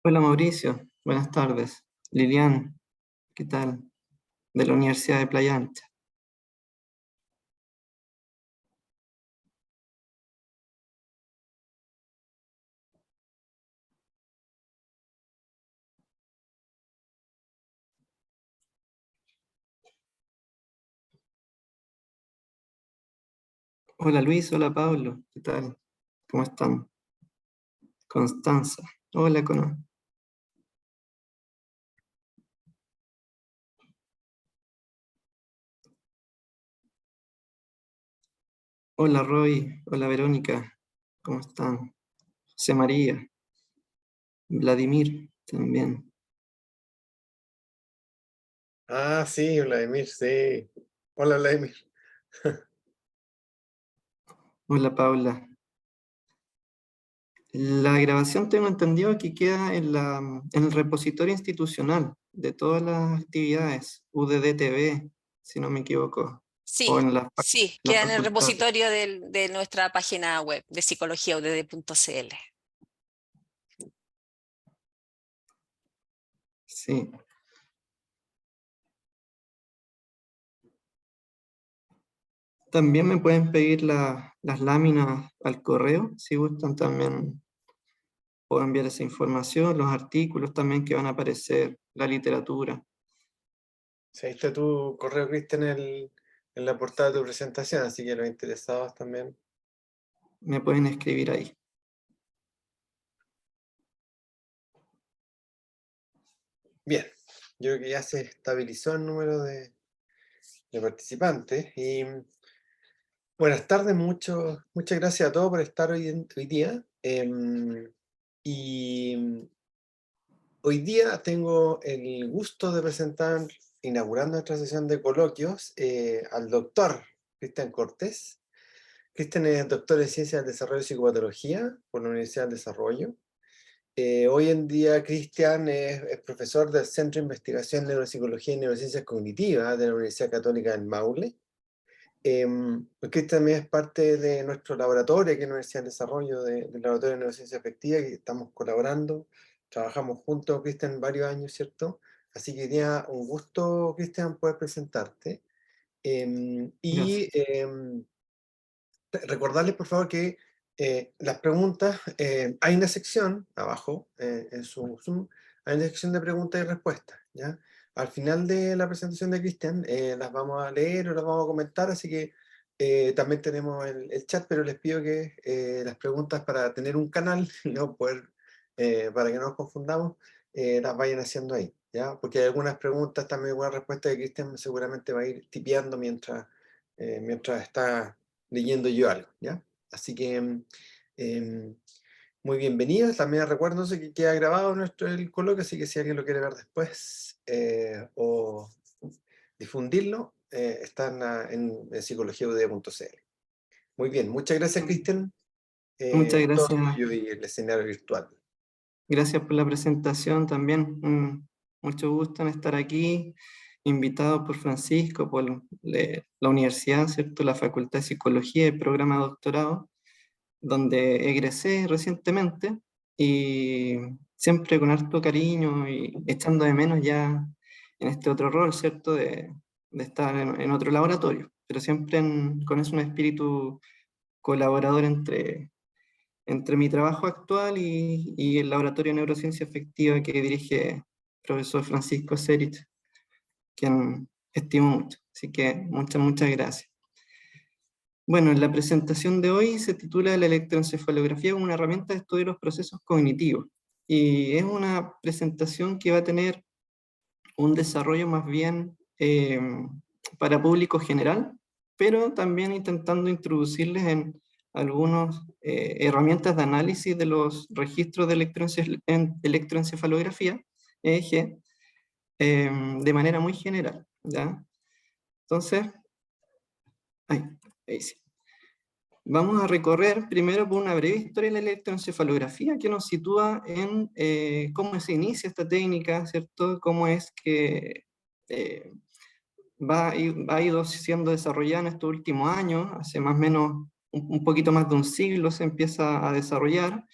Hola Mauricio, buenas tardes. Lilian, ¿qué tal? De la Universidad de Playa Ancha. Hola Luis, hola Pablo, ¿qué tal? ¿Cómo están? Constanza, hola Cono. Hola Roy, hola Verónica, ¿cómo están? José María, Vladimir también. Ah, sí, Vladimir, sí. Hola, Vladimir. Hola Paula. La grabación tengo entendido que queda en el repositorio institucional de todas las actividades, UDD TV, si no me equivoco, o Sí, en sí, la queda en el facultad. repositorio de nuestra página web de psicologiaudd.cl. Sí. También me pueden pedir las láminas al correo, si gustan también puedo enviar esa información, los artículos también que van a aparecer, la literatura. Sí, ahí está tu correo, Cristian, en la portada de tu presentación, así que los interesados también. Me pueden escribir ahí. Bien, yo creo que ya se estabilizó el número de participantes. Y buenas tardes, muchas gracias a todos por estar hoy día. Y hoy día tengo el gusto de presentar, inaugurando nuestra sesión de coloquios, al doctor Cristian Cortés. Cristian es doctor en Ciencias del Desarrollo y Psicopatología por la Universidad del Desarrollo. Hoy en día Cristian es profesor del Centro de Investigación en Neuropsicología y Neurociencias Cognitivas de la Universidad Católica del Maule. Cristian también es parte de nuestro laboratorio aquí en la Universidad del Desarrollo, del Laboratorio de Neurociencia Afectiva, que estamos colaborando, trabajamos juntos, Cristian, varios años, ¿cierto? Así que sería un gusto, Cristian, poder presentarte. Em, Gracias. y em, Recordarles, por favor, que las preguntas, hay una sección abajo en su Zoom, hay una sección de preguntas y respuestas, ¿ya? Al final de la presentación de Cristian, las vamos a leer o las vamos a comentar, así que también tenemos el chat, pero les pido que las preguntas, para tener un canal, ¿no? Para que no nos confundamos, las vayan haciendo ahí, ¿ya? Porque hay algunas preguntas, también algunas respuestas que Cristian seguramente va a ir tipeando mientras está leyendo yo algo, ¿ya? Así que em, muy bienvenidos. También recuérdense que queda grabado el coloquio, así que si alguien lo quiere ver después o difundirlo, está en psicologiaud.cl. Muy bien, muchas gracias, Cristian. Muchas Todo gracias. tuyo y el escenario virtual. Gracias por la presentación también. Mucho gusto en estar aquí, invitado por Francisco, por la universidad, ¿cierto? La Facultad de Psicología y programa de doctorado, donde egresé recientemente y siempre con harto cariño y echando de menos ya en este otro rol, ¿cierto? De estar en otro laboratorio, pero siempre con eso un espíritu colaborador entre mi trabajo actual y el Laboratorio de Neurociencia Afectiva que dirige el profesor Francisco Serich, quien estimo mucho. Así que muchas gracias. Bueno, la presentación de hoy se titula La electroencefalografía como una herramienta de estudio de los procesos cognitivos. Y es una presentación que va a tener un desarrollo más bien para público general, pero también intentando introducirles en algunas herramientas de análisis de los registros de electroencefalografía, EEG, de manera muy general, ¿ya? Entonces, ahí sí. Vamos a recorrer primero por una breve historia de la electroencefalografía que nos sitúa en cómo se inicia esta técnica, ¿cierto? Cómo es que eh, ha ido siendo desarrollada en estos últimos años, hace más o menos un poquito más de un siglo se empieza a desarrollar,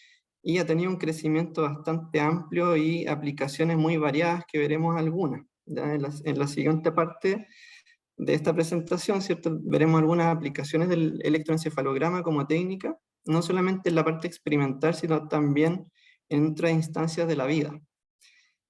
y ha tenido un crecimiento bastante amplio y aplicaciones muy variadas que veremos algunas. ¿Ya? En la siguiente parte de esta presentación, ¿cierto? Veremos algunas aplicaciones del electroencefalograma como técnica, no solamente en la parte experimental, sino también en otras instancias de la vida.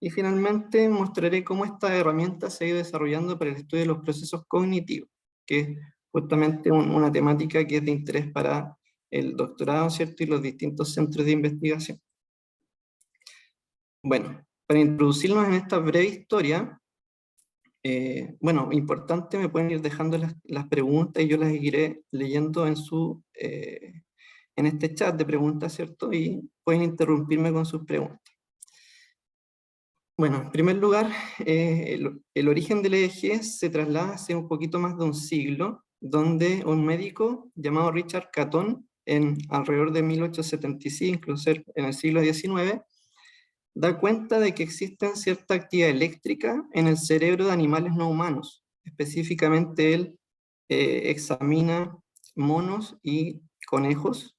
Y finalmente mostraré cómo esta herramienta se ha ido desarrollando para el estudio de los procesos cognitivos, que es justamente una temática que es de interés para el doctorado, ¿cierto? Y los distintos centros de investigación. Bueno, para introducirnos en esta breve historia, bueno, importante, me pueden ir dejando las preguntas y yo las iré leyendo en este chat de preguntas, ¿cierto? Y pueden interrumpirme con sus preguntas. Bueno, en primer lugar, el origen del EEG se traslada hace un poquito más de un siglo, donde un médico llamado Richard Caton, en alrededor de 1875, en el siglo XIX, da cuenta de que existe cierta actividad eléctrica en el cerebro de animales no humanos. Específicamente él examina monos y conejos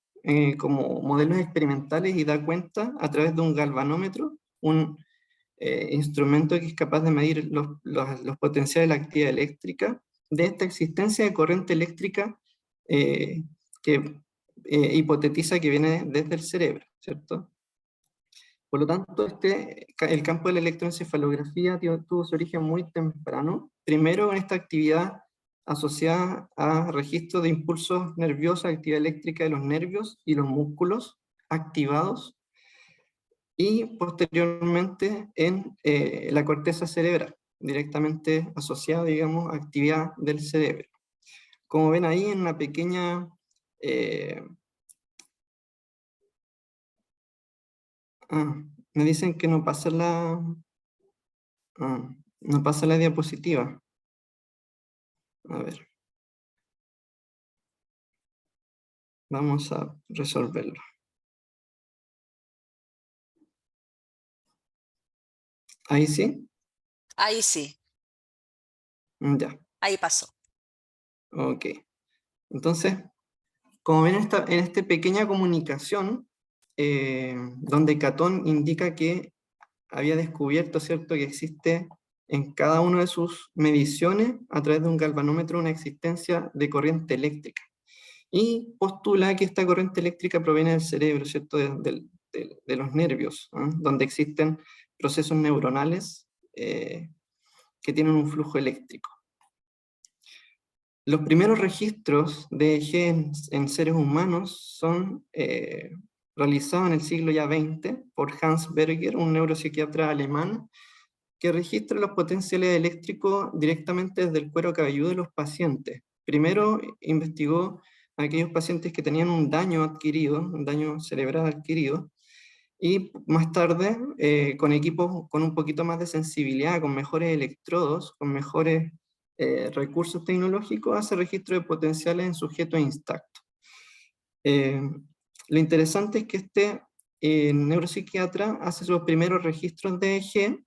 como modelos experimentales y da cuenta a través de un galvanómetro, un instrumento que es capaz de medir los potenciales de la actividad eléctrica, de esta existencia de corriente eléctrica que hipotetiza que viene desde el cerebro, ¿cierto? Por lo tanto, el campo de la electroencefalografía tuvo su origen muy temprano, primero en esta actividad asociada a registro de impulsos nerviosos, actividad eléctrica de los nervios y los músculos activados, y posteriormente en la corteza cerebral, directamente asociada, digamos, a actividad del cerebro. Como ven ahí en una pequeña... me dicen que no pasa no pasa la diapositiva. A ver. Vamos a resolverlo. ¿Ahí sí? Ahí sí, Ya, ahí pasó. ok. Entonces, como ven en esta pequeña comunicación, donde Catón indica que había descubierto, ¿cierto?, que existe en cada una de sus mediciones, a través de un galvanómetro, una existencia de corriente eléctrica. Y postula que esta corriente eléctrica proviene del cerebro, ¿cierto?, de los nervios, ¿eh? Donde existen procesos neuronales que tienen un flujo eléctrico. Los primeros registros de EEG en seres humanos son realizados en el siglo ya XX por Hans Berger, un neuropsiquiatra alemán, que registra los potenciales eléctricos directamente desde el cuero cabelludo de los pacientes. Primero investigó a aquellos pacientes que tenían un daño adquirido, un daño cerebral adquirido, y más tarde, con equipos con un poquito más de sensibilidad, con mejores electrodos, con mejores recursos tecnológicos, hace registro de potenciales en sujetos intactos. Lo interesante es que este neuropsiquiatra hace sus primeros registros de EEG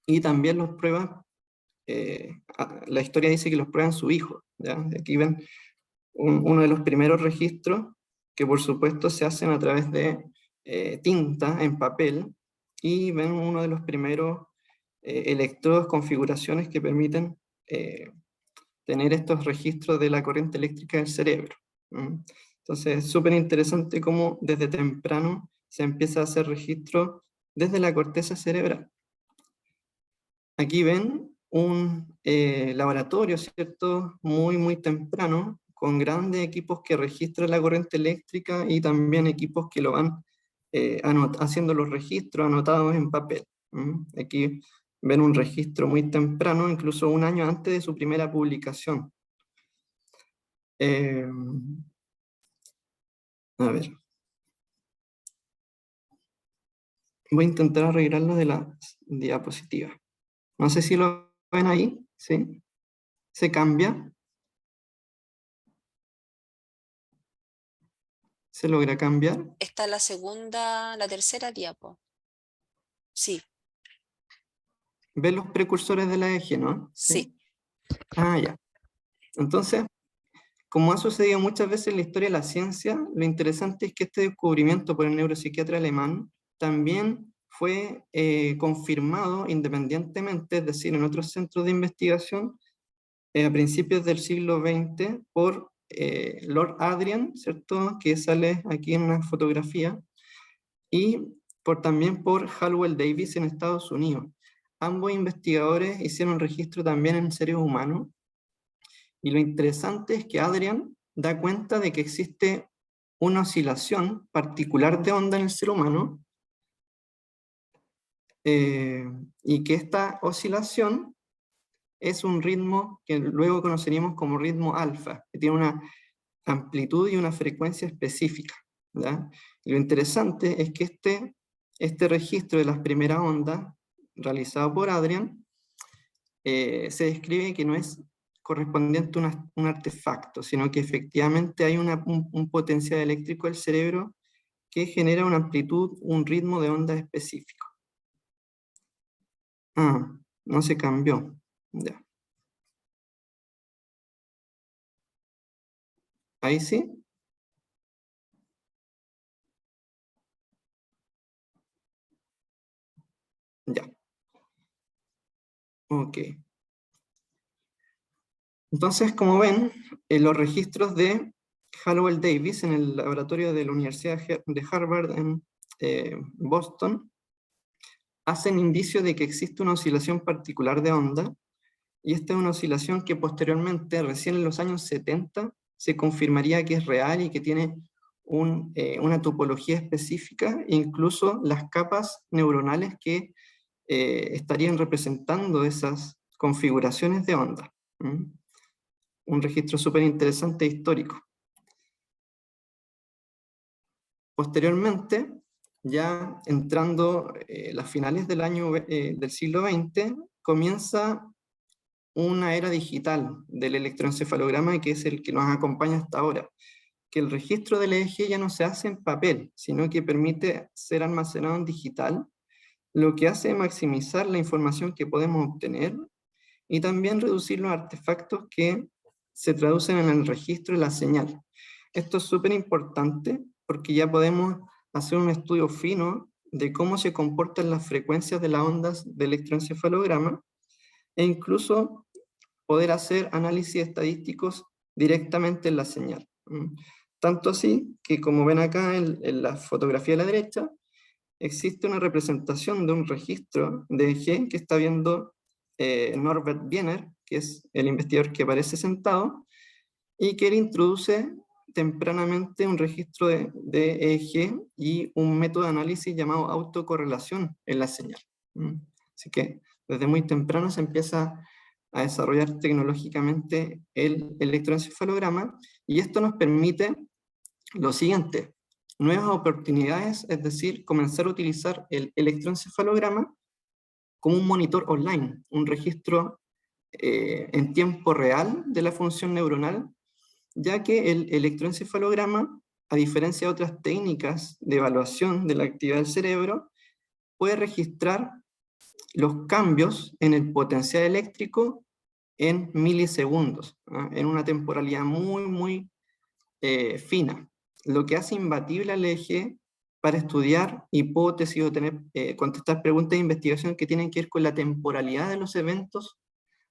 y también los prueba, la historia dice que los prueban su hijo. ¿Ya? Aquí ven uno de los primeros registros que por supuesto se hacen a través de tinta en papel, y ven uno de los primeros electrodos, configuraciones que permiten tener estos registros de la corriente eléctrica del cerebro. Entonces es súper interesante cómo desde temprano se empieza a hacer registro desde la corteza cerebral. Aquí ven un laboratorio, ¿cierto?, muy temprano, con grandes equipos que registran la corriente eléctrica y también equipos que lo van haciendo los registros anotados en papel. Aquí ven un registro muy temprano, incluso un año antes de su primera publicación. A ver. Voy a intentar arreglarlo de la diapositiva. No sé si lo ven ahí, ¿sí? ¿Se cambia? ¿Se logra cambiar? Está la tercera diapo. Sí, ¿Ven los precursores de la EEG, no? sí. Ah, ya. Entonces, como ha sucedido muchas veces en la historia de la ciencia, lo interesante es que este descubrimiento por el neuropsiquiatra alemán también fue confirmado independientemente, es decir, en otros centros de investigación, a principios del siglo XX, por Lord Adrian, ¿cierto?, que sale aquí en una fotografía, y también por Hallowell Davis en Estados Unidos. Ambos investigadores hicieron registro también en seres humanos, y lo interesante es que Adrian da cuenta de que existe una oscilación particular de onda en el ser humano, y que esta oscilación es un ritmo que luego conoceríamos como ritmo alfa, que tiene una amplitud y una frecuencia específica, ¿ya? Y lo interesante es que este registro de las primeras ondas, realizado por Adrian, se describe que no es correspondiente a un artefacto, sino que efectivamente hay un potencial eléctrico del cerebro que genera una amplitud, un ritmo de onda específico. Ah, no se cambió. Ya. Ahí sí. Ya. Ok. Entonces, como ven, los registros de Hallowell Davis en el laboratorio de la Universidad de Harvard en Boston hacen indicio de que existe una oscilación particular de onda, y esta es una oscilación que posteriormente, recién en los años 70, se confirmaría que es real y que tiene una topología específica, e incluso las capas neuronales que estarían representando esas configuraciones de onda. Un registro súper interesante e histórico. Posteriormente, ya entrando las finales del siglo XX, comienza una era digital del electroencefalograma, que es el que nos acompaña hasta ahora, que el registro del EEG ya no se hace en papel, sino que permite ser almacenado en digital, lo que hace maximizar la información que podemos obtener y también reducir los artefactos que se traducen en el registro de la señal. Esto es súper importante porque ya podemos hacer un estudio fino de cómo se comportan las frecuencias de las ondas de electroencefalograma, e incluso poder hacer análisis estadísticos directamente en la señal. Tanto así que, como ven acá en la fotografía a la derecha, existe una representación de un registro de EEG que está viendo Norbert Wiener, que es el investigador que aparece sentado, y que él introduce tempranamente un registro de EEG y un método de análisis llamado autocorrelación en la señal. Así que desde muy temprano se empieza a desarrollar tecnológicamente el electroencefalograma, y esto nos permite lo siguiente: nuevas oportunidades, es decir, comenzar a utilizar el electroencefalograma como un monitor online, un registro en tiempo real de la función neuronal, ya que el electroencefalograma, a diferencia de otras técnicas de evaluación de la actividad del cerebro, puede registrar los cambios en el potencial eléctrico en milisegundos, en una temporalidad muy fina, lo que hace imbatible al EEG para estudiar hipótesis o contestar preguntas de investigación que tienen que ver con la temporalidad de los eventos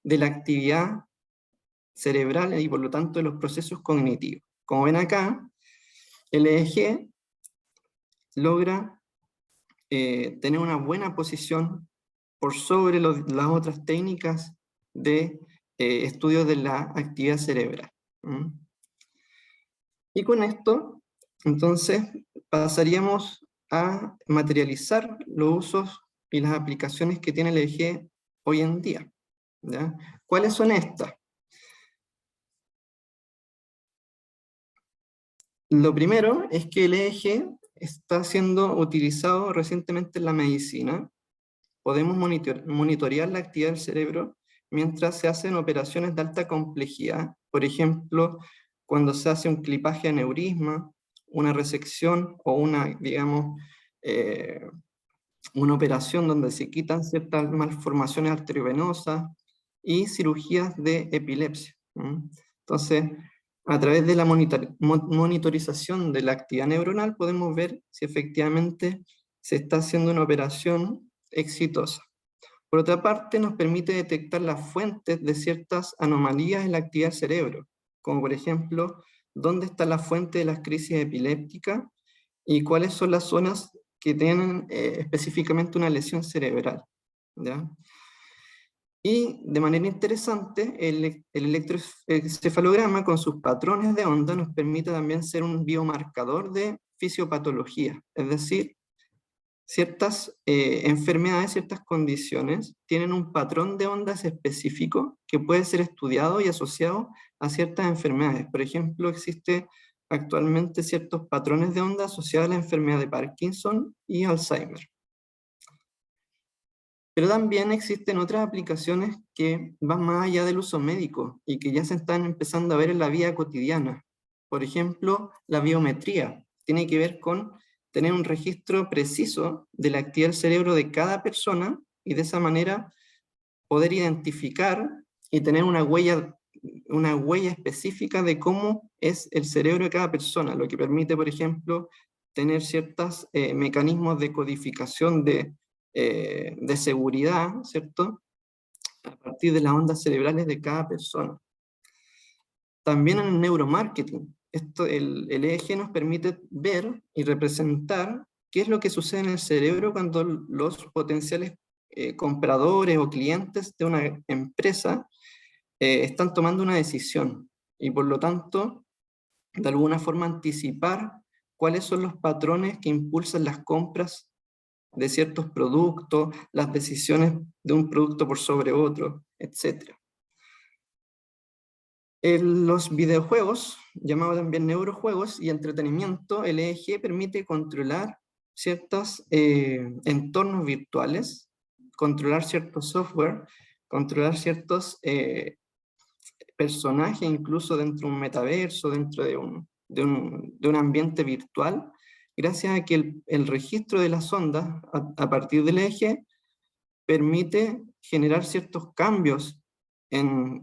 de la actividad cerebral y por lo tanto de los procesos cognitivos. Como ven acá, el EEG logra tener una buena posición por sobre las otras técnicas de estudio de la actividad cerebral. Y con esto, entonces, pasaríamos a materializar los usos y las aplicaciones que tiene el EEG hoy en día, ¿ya? ¿Cuáles son estas? Lo primero es que el EEG está siendo utilizado recientemente en la medicina. Podemos monitorear la actividad del cerebro mientras se hacen operaciones de alta complejidad. Por ejemplo, cuando se hace un clipaje de aneurisma, una resección o una operación donde se quitan ciertas malformaciones arteriovenosas, y cirugías de epilepsia. Entonces, a través de la monitorización de la actividad neuronal podemos ver si efectivamente se está haciendo una operación exitosa. Por otra parte, nos permite detectar las fuentes de ciertas anomalías en la actividad del cerebro, como por ejemplo, dónde está la fuente de las crisis epilépticas y cuáles son las zonas que tienen específicamente una lesión cerebral, ¿ya? Y de manera interesante, el electroencefalograma con sus patrones de onda nos permite también ser un biomarcador de fisiopatología, es decir, ciertas enfermedades, ciertas condiciones tienen un patrón de ondas específico que puede ser estudiado y asociado a ciertas enfermedades. Por ejemplo, existe actualmente ciertos patrones de onda asociados a la enfermedad de Parkinson y Alzheimer. Pero también existen otras aplicaciones que van más allá del uso médico y que ya se están empezando a ver en la vida cotidiana. Por ejemplo, la biometría tiene que ver con tener un registro preciso de la actividad del cerebro de cada persona y de esa manera poder identificar y tener una huella específica de cómo es el cerebro de cada persona, lo que permite, por ejemplo, tener ciertos mecanismos de codificación de seguridad, ¿cierto? A partir de las ondas cerebrales de cada persona. También en el neuromarketing, el EEG nos permite ver y representar qué es lo que sucede en el cerebro cuando los potenciales compradores o clientes de una empresa están tomando una decisión y por lo tanto, de alguna forma anticipar cuáles son los patrones que impulsan las compras de ciertos productos, las decisiones de un producto por sobre otro, etc. En los videojuegos, llamados también neurojuegos y entretenimiento, el EEG permite controlar ciertos entornos virtuales, controlar cierto software, controlar ciertos personajes, incluso dentro de un metaverso, dentro de un ambiente virtual, gracias a que el registro de las ondas a partir del EEG permite generar ciertos cambios en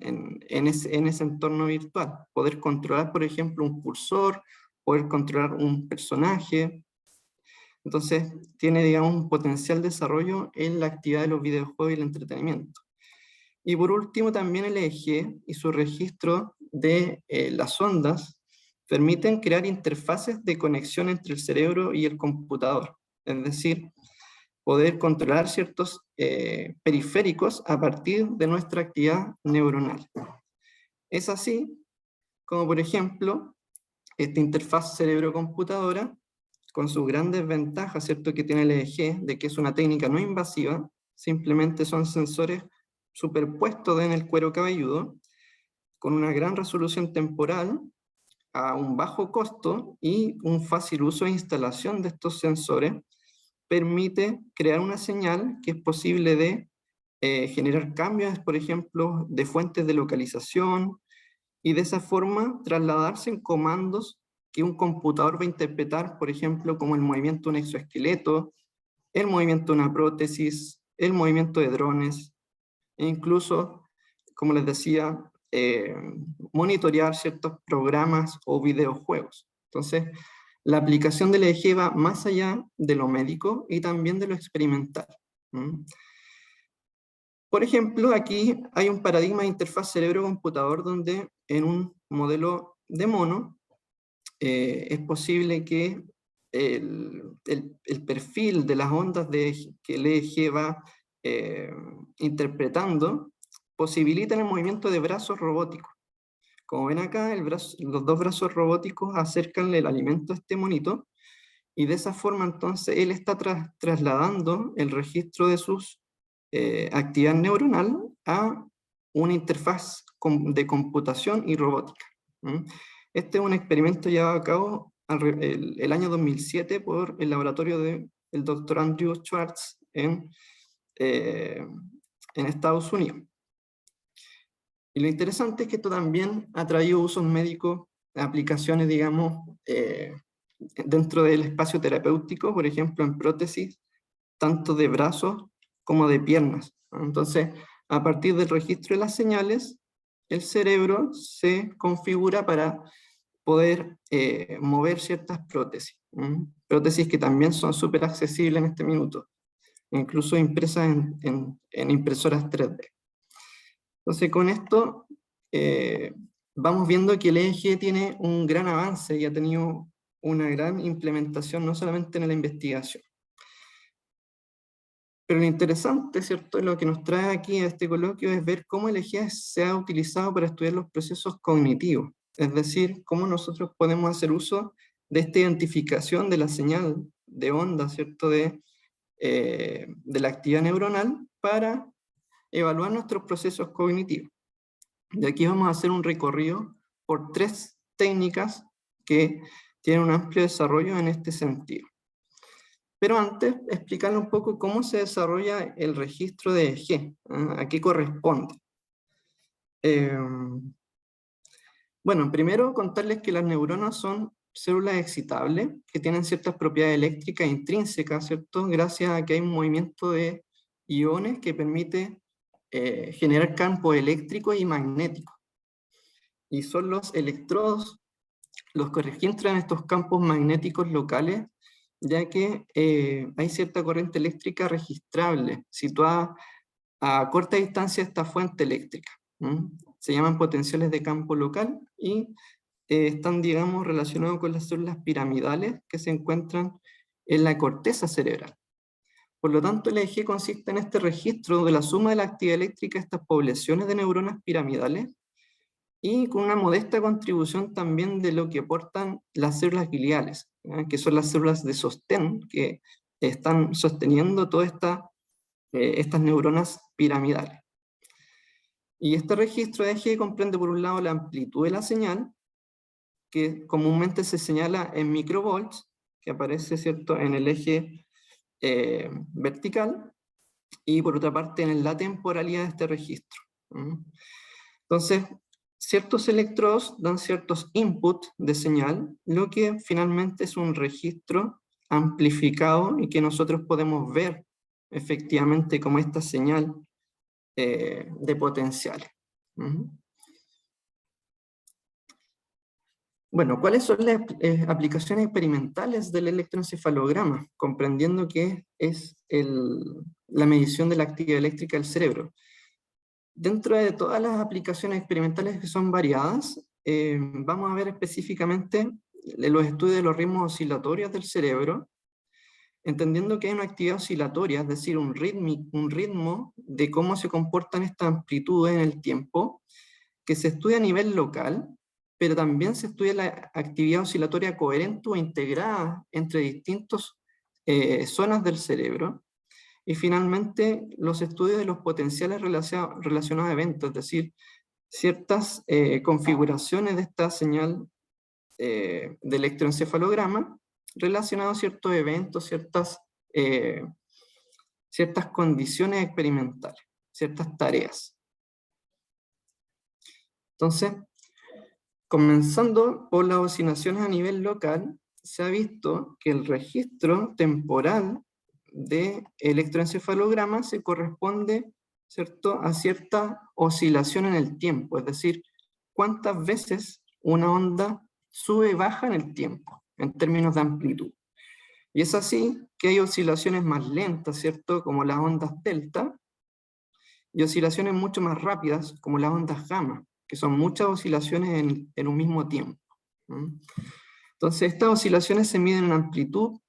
ese entorno virtual. Poder controlar, por ejemplo, un cursor, poder controlar un personaje. Entonces, tiene, digamos, un potencial desarrollo en la actividad de los videojuegos y el entretenimiento. Y por último, también el EEG y su registro de las ondas permiten crear interfaces de conexión entre el cerebro y el computador. Es decir, poder controlar ciertos periféricos a partir de nuestra actividad neuronal. Es así como, por ejemplo, esta interfaz cerebro-computadora, con sus grandes ventajas, ¿cierto?, que tiene el EEG, de que es una técnica no invasiva, simplemente son sensores superpuestos en el cuero cabelludo, con una gran resolución temporal, a un bajo costo y un fácil uso e instalación de estos sensores, permite crear una señal que es posible de generar cambios, por ejemplo, de fuentes de localización, y de esa forma trasladarse en comandos que un computador va a interpretar, por ejemplo, como el movimiento de un exoesqueleto, el movimiento de una prótesis, el movimiento de drones, e incluso, como les decía, monitorear ciertos programas o videojuegos. Entonces, la aplicación del EEG va más allá de lo médico y también de lo experimental. Por ejemplo, aquí hay un paradigma de interfaz cerebro-computador donde en un modelo de mono es posible que el perfil de las ondas que el EEG va interpretando posibilitan el movimiento de brazos robóticos. Como ven acá, los dos brazos robóticos acercan el alimento a este monito y de esa forma entonces él está trasladando el registro de sus actividad neuronal a una interfaz de computación y robótica. Este es un experimento llevado a cabo el año 2007 por el laboratorio del Dr. Andrew Schwartz en Estados Unidos. Y lo interesante es que esto también ha traído usos médicos, aplicaciones, digamos, dentro del espacio terapéutico, por ejemplo, en prótesis, tanto de brazos como de piernas. Entonces, a partir del registro de las señales, el cerebro se configura para poder mover ciertas prótesis. Prótesis que también son súper accesibles en este minuto, incluso impresas en impresoras 3D. Entonces con esto vamos viendo que el EEG tiene un gran avance y ha tenido una gran implementación no solamente en la investigación. Pero lo interesante, ¿cierto?, lo que nos trae aquí a este coloquio es ver cómo el EEG se ha utilizado para estudiar los procesos cognitivos, es decir, cómo nosotros podemos hacer uso de esta identificación de la señal de onda, ¿cierto?, de la actividad neuronal para evaluar nuestros procesos cognitivos. Y aquí vamos a hacer un recorrido por 3 técnicas que tienen un amplio desarrollo en este sentido. Pero antes, explicarle un poco cómo se desarrolla el registro de EEG, a qué corresponde. Bueno, primero contarles que las neuronas son células excitables que tienen ciertas propiedades eléctricas intrínsecas, ¿cierto? Gracias a que hay un movimiento de iones que permite generar campos eléctricos y magnéticos. Y son los electrodos los que registran estos campos magnéticos locales, ya que hay cierta corriente eléctrica registrable, situada a corta distancia de esta fuente eléctrica. Se llaman potenciales de campo local y están, digamos, relacionados con las células piramidales que se encuentran en la corteza cerebral. Por lo tanto, el EEG consiste en este registro de la suma de la actividad eléctrica de estas poblaciones de neuronas piramidales y con una modesta contribución también de lo que aportan las células gliales, que son las células de sostén que están sosteniendo todas estas neuronas piramidales. Y este registro de EEG comprende por un lado la amplitud de la señal, que comúnmente se señala en microvolts, que aparece, ¿cierto?, en el eje vertical, y por otra parte en la temporalidad de este registro. Entonces, ciertos electrodos dan ciertos inputs de señal, lo que finalmente es un registro amplificado y que nosotros podemos ver efectivamente como esta señal de potenciales. Bueno, ¿cuáles son las aplicaciones experimentales del electroencefalograma? Comprendiendo que es la medición de la actividad eléctrica del cerebro. Dentro de todas las aplicaciones experimentales que son variadas, vamos a ver específicamente los estudios de los ritmos oscilatorios del cerebro, entendiendo que hay una actividad oscilatoria, es decir, un ritmo de cómo se comportan estas amplitudes en el tiempo, que se estudia a nivel local, pero también se estudia la actividad oscilatoria coherente o integrada entre distintas zonas del cerebro, y finalmente los estudios de los potenciales relacionados a eventos, es decir, ciertas configuraciones de esta señal de electroencefalograma relacionados a ciertos eventos, ciertas condiciones experimentales, ciertas tareas. Entonces, comenzando por las oscilaciones a nivel local, se ha visto que el registro temporal de electroencefalograma se corresponde, ¿cierto?, a cierta oscilación en el tiempo, es decir, cuántas veces una onda sube y baja en el tiempo, en términos de amplitud. Y es así que hay oscilaciones más lentas, ¿cierto?, como las ondas delta, y oscilaciones mucho más rápidas, como las ondas gamma, que son muchas oscilaciones en un mismo tiempo. Entonces, estas oscilaciones se miden en amplitud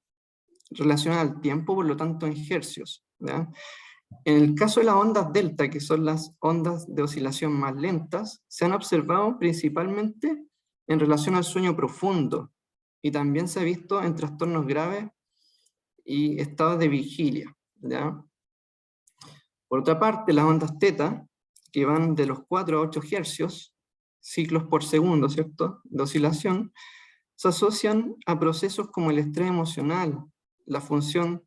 relacionada al tiempo, por lo tanto en hercios, ¿ya? En el caso de las ondas delta, que son las ondas de oscilación más lentas, se han observado principalmente en relación al sueño profundo, y también se ha visto en trastornos graves y estados de vigilia, ¿ya? Por otra parte, las ondas teta, que van de los 4 a 8 hercios, ciclos por segundo, ¿cierto?, de oscilación, se asocian a procesos como el estrés emocional, la función,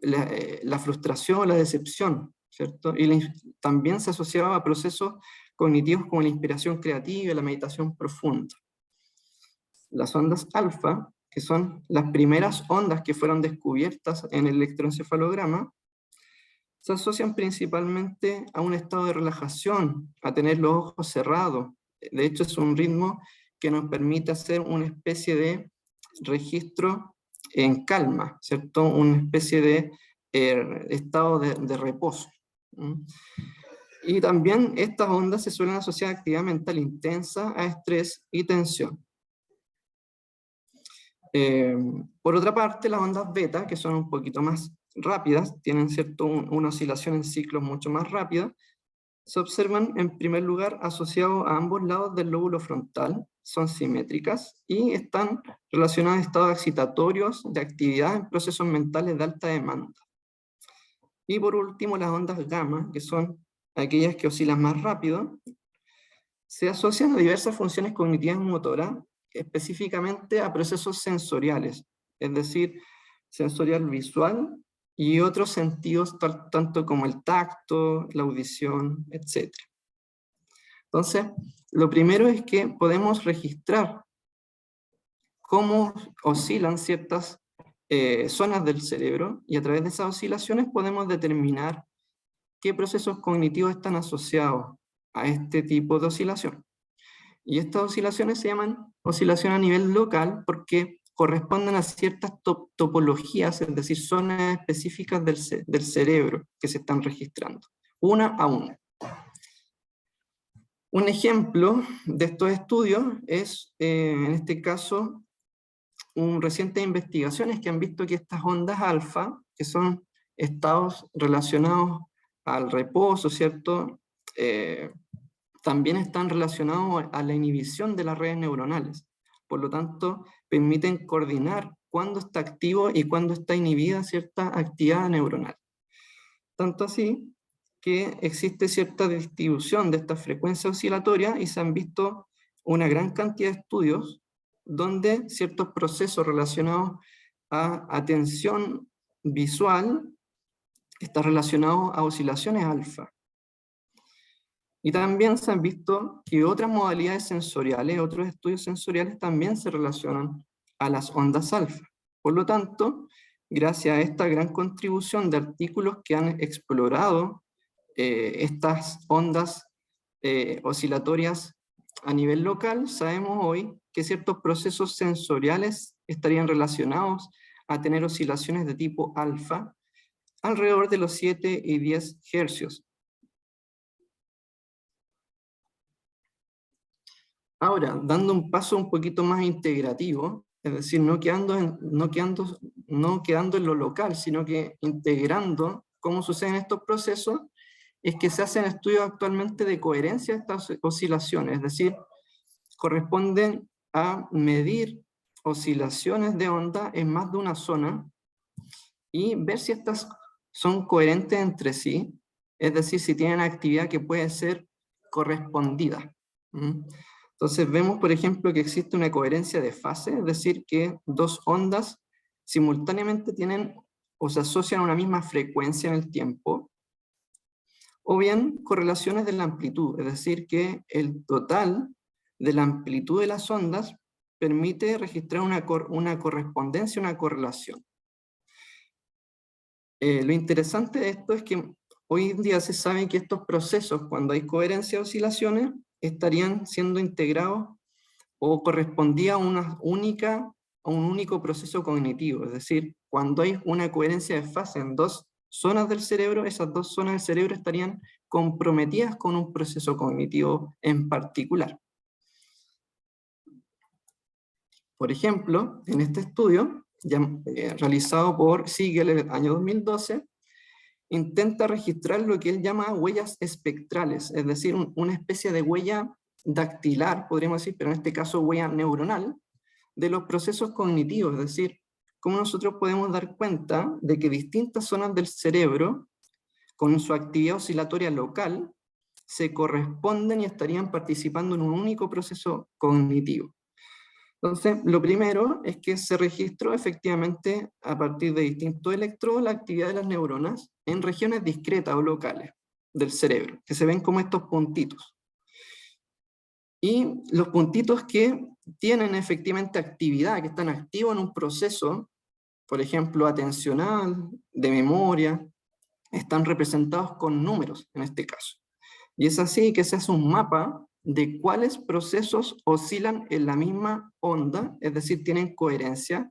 la frustración o la decepción, ¿cierto? Y también se asociaba a procesos cognitivos como la inspiración creativa y la meditación profunda. Las ondas alfa, que son las primeras ondas que fueron descubiertas en el electroencefalograma, se asocian principalmente a un estado de relajación, a tener los ojos cerrados. De hecho, es un ritmo que nos permite hacer una especie de registro en calma, ¿cierto? Una especie de estado de reposo. Y también estas ondas se suelen asociar a actividad mental intensa, a estrés y tensión. Por otra parte, las ondas beta, que son un poquito más rápidas, tienen una oscilación en ciclos mucho más rápida, se observan en primer lugar asociados a ambos lados del lóbulo frontal, son simétricas y están relacionadas a estados excitatorios de actividad en procesos mentales de alta demanda. Y por último, las ondas gamma, que son aquellas que oscilan más rápido, se asocian a diversas funciones cognitivas motoras, específicamente a procesos sensoriales, es decir, sensorial visual y otros sentidos tanto como el tacto, la audición, etc. Entonces, lo primero es que podemos registrar cómo oscilan ciertas zonas del cerebro, y a través de esas oscilaciones podemos determinar qué procesos cognitivos están asociados a este tipo de oscilación. Y estas oscilaciones se llaman oscilación a nivel local porque corresponden a ciertas topologías, es decir, zonas específicas del cerebro que se están registrando, una a una. Un ejemplo de estos estudios es, en este caso, recientes investigaciones que han visto que estas ondas alfa, que son estados relacionados al reposo, ¿cierto? También están relacionados a la inhibición de las redes neuronales. Por lo tanto, permiten coordinar cuándo está activo y cuándo está inhibida cierta actividad neuronal. Tanto así que existe cierta distribución de esta frecuencia oscilatoria y se han visto una gran cantidad de estudios donde ciertos procesos relacionados a atención visual están relacionados a oscilaciones alfa. Y también se han visto que otras modalidades sensoriales, otros estudios sensoriales también se relacionan a las ondas alfa. Por lo tanto, gracias a esta gran contribución de artículos que han explorado estas ondas oscilatorias a nivel local, sabemos hoy que ciertos procesos sensoriales estarían relacionados a tener oscilaciones de tipo alfa alrededor de los 7 y 10 hercios. Ahora, dando un paso un poquito más integrativo, es decir, no quedando en lo local, sino que integrando cómo suceden estos procesos, es que se hacen estudios actualmente de coherencia de estas oscilaciones, es decir, corresponden a medir oscilaciones de onda en más de una zona y ver si estas son coherentes entre sí, es decir, si tienen actividad que puede ser correspondida. Entonces vemos, por ejemplo, que existe una coherencia de fase, es decir, que dos ondas simultáneamente tienen o se asocian a una misma frecuencia en el tiempo, o bien correlaciones de la amplitud, es decir, que el total de la amplitud de las ondas permite registrar una correspondencia, una correlación. Lo interesante de esto es que hoy en día se sabe que estos procesos, cuando hay coherencia de oscilaciones, estarían siendo integrados o correspondía a un único proceso cognitivo, es decir, cuando hay una coherencia de fase en dos zonas del cerebro, esas dos zonas del cerebro estarían comprometidas con un proceso cognitivo en particular. Por ejemplo, en este estudio, realizado por Siegel en el año 2012, intenta registrar lo que él llama huellas espectrales, es decir, una especie de huella dactilar, podríamos decir, pero en este caso huella neuronal, de los procesos cognitivos, es decir, cómo nosotros podemos dar cuenta de que distintas zonas del cerebro, con su actividad oscilatoria local, se corresponden y estarían participando en un único proceso cognitivo. Entonces, lo primero es que se registró efectivamente a partir de distintos electrodos la actividad de las neuronas en regiones discretas o locales del cerebro, que se ven como estos puntitos. Y los puntitos que tienen efectivamente actividad, que están activos en un proceso, por ejemplo, atencional, de memoria, están representados con números en este caso. Y es así que se hace un mapa de cuáles procesos oscilan en la misma onda, es decir, tienen coherencia,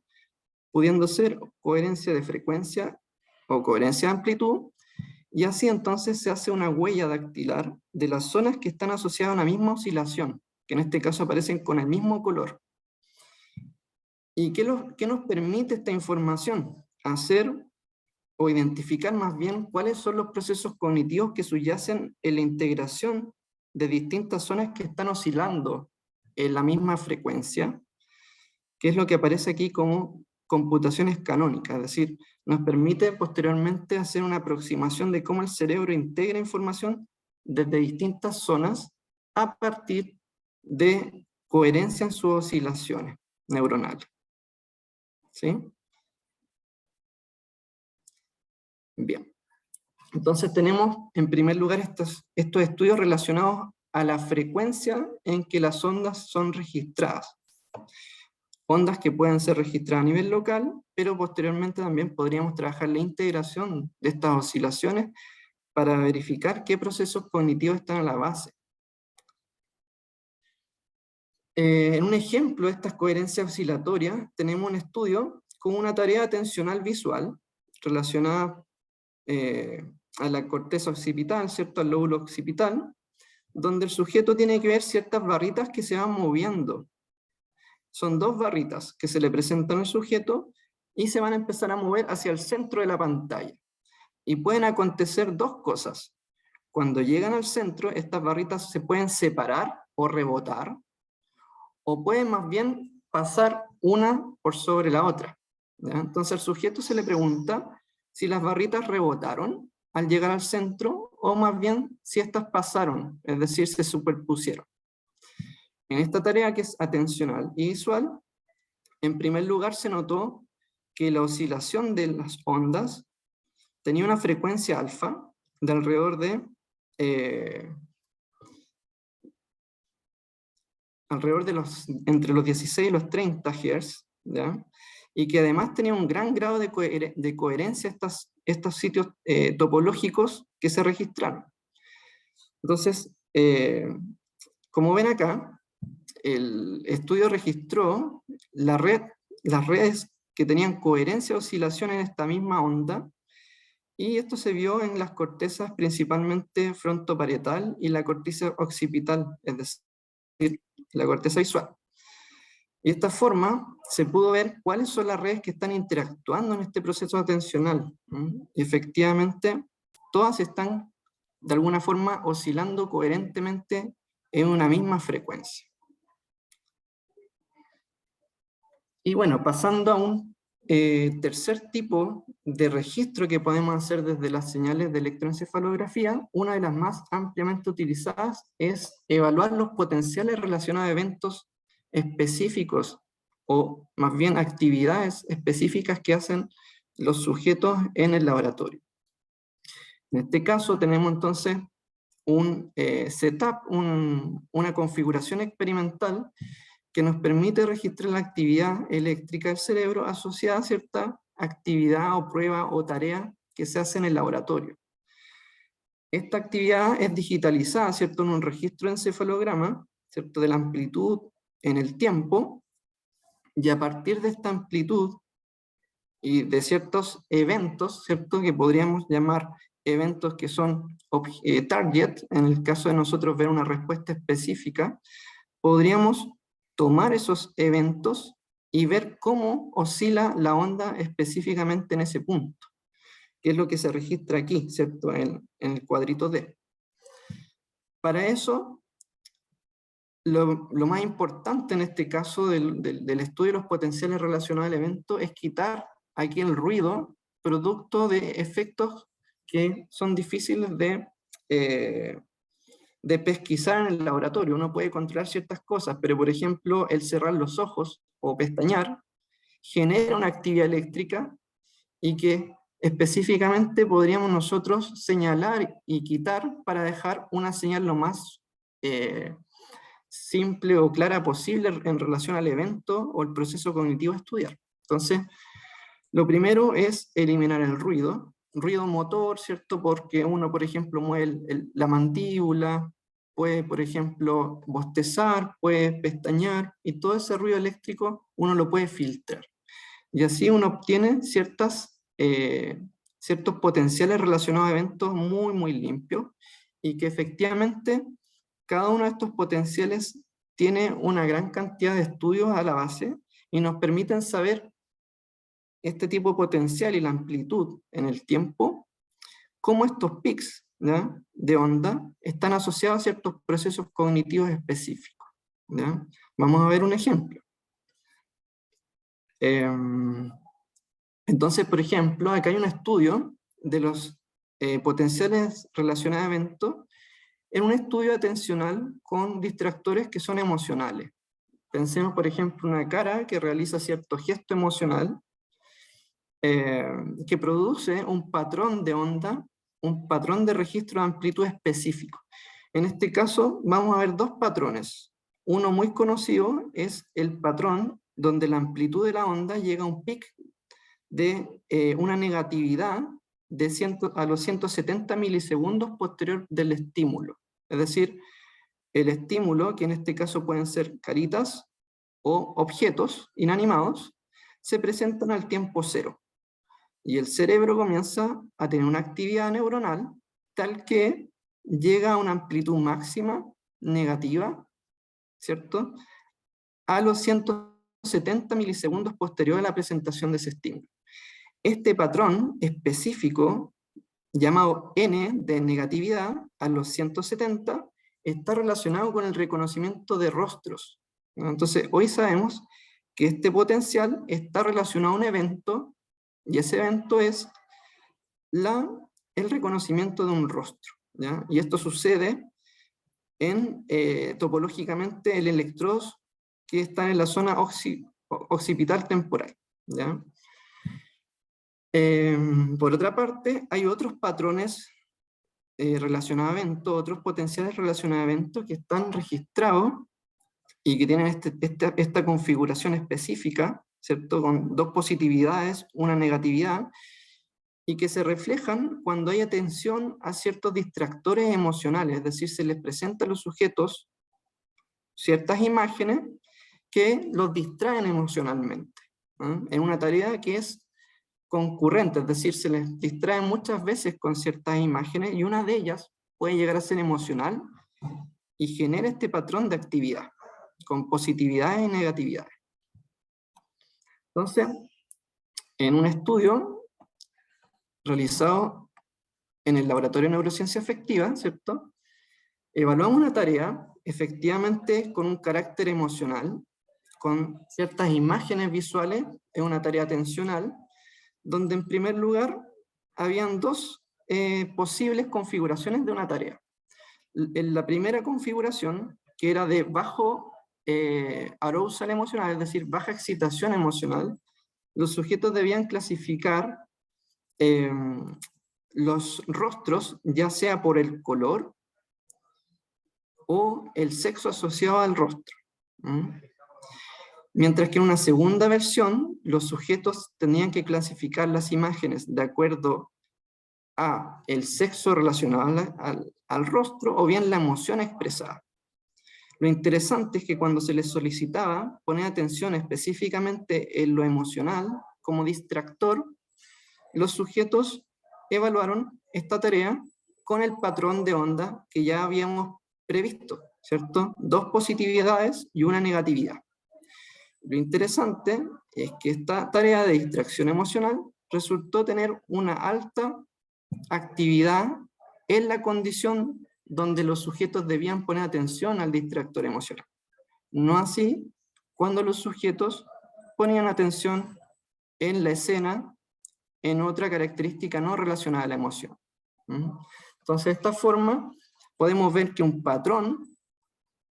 pudiendo ser coherencia de frecuencia o coherencia de amplitud, y así entonces se hace una huella dactilar de las zonas que están asociadas a una misma oscilación, que en este caso aparecen con el mismo color. ¿Y qué nos permite esta información? Hacer o identificar más bien cuáles son los procesos cognitivos que subyacen en la integración de distintas zonas que están oscilando en la misma frecuencia, que es lo que aparece aquí como computaciones canónicas, es decir, nos permite posteriormente hacer una aproximación de cómo el cerebro integra información desde distintas zonas a partir de coherencia en sus oscilaciones neuronales. ¿Sí? Bien. Entonces tenemos en primer lugar estos estudios relacionados a la frecuencia en que las ondas son registradas. Ondas que pueden ser registradas a nivel local, pero posteriormente también podríamos trabajar la integración de estas oscilaciones para verificar qué procesos cognitivos están a la base. En un ejemplo de estas coherencias oscilatorias, tenemos un estudio con una tarea atencional visual relacionada a la corteza occipital, ¿cierto? Al lóbulo occipital, donde el sujeto tiene que ver ciertas barritas que se van moviendo. Son dos barritas que se le presentan al sujeto y se van a empezar a mover hacia el centro de la pantalla. Y pueden acontecer dos cosas. Cuando llegan al centro, estas barritas se pueden separar o rebotar, o pueden más bien pasar una por sobre la otra, ¿ya? Entonces al sujeto se le pregunta si las barritas rebotaron al llegar al centro, o más bien si estas pasaron, es decir, se superpusieron. En esta tarea, que es atencional y visual, en primer lugar se notó que la oscilación de las ondas tenía una frecuencia alfa de alrededor de entre los 16 y los 30 Hz, ¿ya? Y que además tenía un gran grado de coherencia estos sitios topológicos que se registraron. Entonces, como ven acá, el estudio registró las redes que tenían coherencia de oscilación en esta misma onda, y esto se vio en las cortezas principalmente frontoparietal y la corteza occipital, es decir, la corteza visual. Y de esta forma se pudo ver cuáles son las redes que están interactuando en este proceso atencional. Y efectivamente, todas están de alguna forma oscilando coherentemente en una misma frecuencia. Y bueno, pasando a un tercer tipo de registro que podemos hacer desde las señales de electroencefalografía, una de las más ampliamente utilizadas es evaluar los potenciales relacionados a eventos específicos, o más bien actividades específicas que hacen los sujetos en el laboratorio. En este caso tenemos entonces un setup, una configuración experimental que nos permite registrar la actividad eléctrica del cerebro asociada a cierta actividad o prueba o tarea que se hace en el laboratorio. Esta actividad es digitalizada, ¿cierto?, en un registro de encefalograma, ¿cierto?, de la amplitud en el tiempo, y a partir de esta amplitud y de ciertos eventos, ¿cierto?, que podríamos llamar eventos que son target, en el caso de nosotros ver una respuesta específica, podríamos tomar esos eventos y ver cómo oscila la onda específicamente en ese punto, que es lo que se registra aquí, ¿cierto?, en el cuadrito D. Para eso, lo más importante en este caso del estudio de los potenciales relacionados al evento es quitar aquí el ruido, producto de efectos que son difíciles de pesquisar en el laboratorio. Uno puede controlar ciertas cosas, pero por ejemplo el cerrar los ojos o pestañear genera una actividad eléctrica y que específicamente podríamos nosotros señalar y quitar para dejar una señal lo más simple o clara posible en relación al evento o el proceso cognitivo a estudiar. Entonces, lo primero es eliminar el ruido, ruido motor, ¿cierto? Porque uno, por ejemplo, mueve la mandíbula, puede, por ejemplo, bostezar, puede pestañear, y todo ese ruido eléctrico uno lo puede filtrar. Y así uno obtiene ciertos potenciales relacionados a eventos muy, muy limpios, y que efectivamente cada uno de estos potenciales tiene una gran cantidad de estudios a la base y nos permiten saber este tipo de potencial y la amplitud en el tiempo, cómo estos pics, ¿ya?, de onda están asociados a ciertos procesos cognitivos específicos, ¿ya? Vamos a ver un ejemplo. Entonces, por ejemplo, acá hay un estudio de los potenciales relacionados a eventos en un estudio atencional con distractores que son emocionales. Pensemos, por ejemplo, una cara que realiza cierto gesto emocional que produce un patrón de onda, un patrón de registro de amplitud específico. En este caso vamos a ver dos patrones. Uno muy conocido es el patrón donde la amplitud de la onda llega a un pic de una negatividad a los 170 milisegundos posterior del estímulo. Es decir, el estímulo, que en este caso pueden ser caritas o objetos inanimados, se presentan al tiempo cero. Y el cerebro comienza a tener una actividad neuronal tal que llega a una amplitud máxima negativa, ¿cierto?, a los 170 milisegundos posterior a la presentación de ese estímulo. Este patrón específico, llamado N de negatividad a los 170, está relacionado con el reconocimiento de rostros, ¿no? Entonces, hoy sabemos que este potencial está relacionado a un evento, y ese evento es el reconocimiento de un rostro, ¿ya? Y esto sucede en, topológicamente, en electrodos que están en la zona occipital temporal, ¿ya? Por otra parte, hay otros patrones relacionados a eventos, otros potenciales relacionados a eventos que están registrados y que tienen esta configuración específica, ¿cierto?, con dos positividades, una negatividad, y que se reflejan cuando hay atención a ciertos distractores emocionales, es decir, se les presenta a los sujetos ciertas imágenes que los distraen emocionalmente, ¿no?, en una tarea que es concurrente, es decir, se les distrae muchas veces con ciertas imágenes y una de ellas puede llegar a ser emocional y genera este patrón de actividad, con positividades y negatividades. Entonces, en un estudio realizado en el Laboratorio de Neurociencia Afectiva, ¿cierto?, evaluamos una tarea efectivamente con un carácter emocional, con ciertas imágenes visuales, es una tarea atencional, donde en primer lugar habían dos posibles configuraciones de una tarea. En la primera configuración, que era de bajo arousal emocional, es decir, baja excitación emocional, los sujetos debían clasificar los rostros, ya sea por el color o el sexo asociado al rostro. Mientras que en una segunda versión, los sujetos tenían que clasificar las imágenes de acuerdo a el sexo relacionado al rostro o bien la emoción expresada. Lo interesante es que cuando se les solicitaba poner atención específicamente en lo emocional como distractor, los sujetos evaluaron esta tarea con el patrón de onda que ya habíamos previsto, ¿cierto? Dos positividades y una negatividad. Lo interesante es que esta tarea de distracción emocional resultó tener una alta actividad en la condición donde los sujetos debían poner atención al distractor emocional. No así cuando los sujetos ponían atención en la escena, en otra característica no relacionada a la emoción. Entonces, de esta forma, podemos ver que un patrón,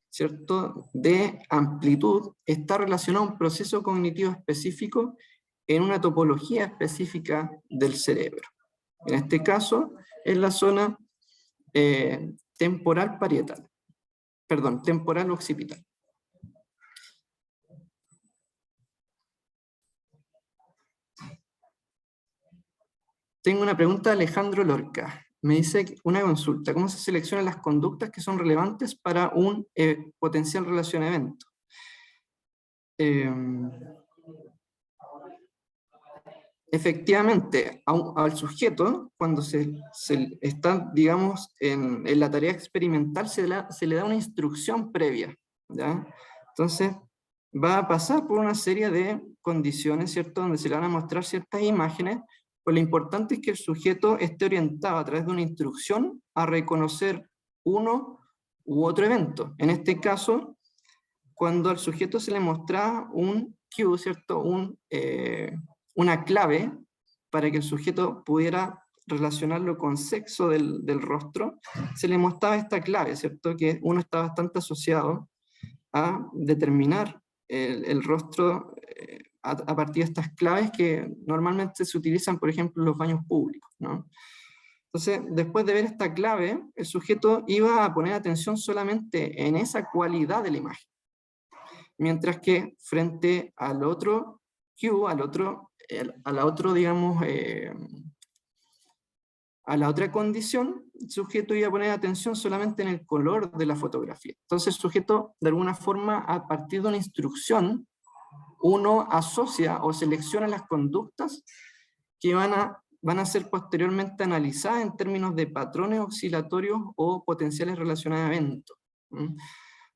¿cierto?, de amplitud está relacionado a un proceso cognitivo específico en una topología específica del cerebro. En este caso, es la zona temporal parietal, perdón, temporal occipital. Tengo una pregunta de Alejandro Lorca. Me dice una consulta. ¿Cómo se seleccionan las conductas que son relevantes para un potencial relación evento? Efectivamente, al sujeto, cuando se está, digamos, en la tarea experimental, se le da una instrucción previa, ¿ya? Entonces, va a pasar por una serie de condiciones, ¿cierto?, donde se le van a mostrar ciertas imágenes, pues lo importante es que el sujeto esté orientado a través de una instrucción a reconocer uno u otro evento. En este caso, cuando al sujeto se le mostraba un cue, ¿cierto?, una clave para que el sujeto pudiera relacionarlo con sexo del rostro, se le mostraba esta clave, ¿cierto?, que uno está bastante asociado a determinar el rostro a partir de estas claves que normalmente se utilizan, por ejemplo, en los baños públicos, ¿no? Entonces, después de ver esta clave, el sujeto iba a poner atención solamente en esa cualidad de la imagen. Mientras que frente al otro cue, digamos, a la otra condición, el sujeto iba a poner atención solamente en el color de la fotografía. Entonces el sujeto, de alguna forma, a partir de una instrucción, uno asocia o selecciona las conductas que van a ser posteriormente analizadas en términos de patrones oscilatorios o potenciales relacionados a eventos.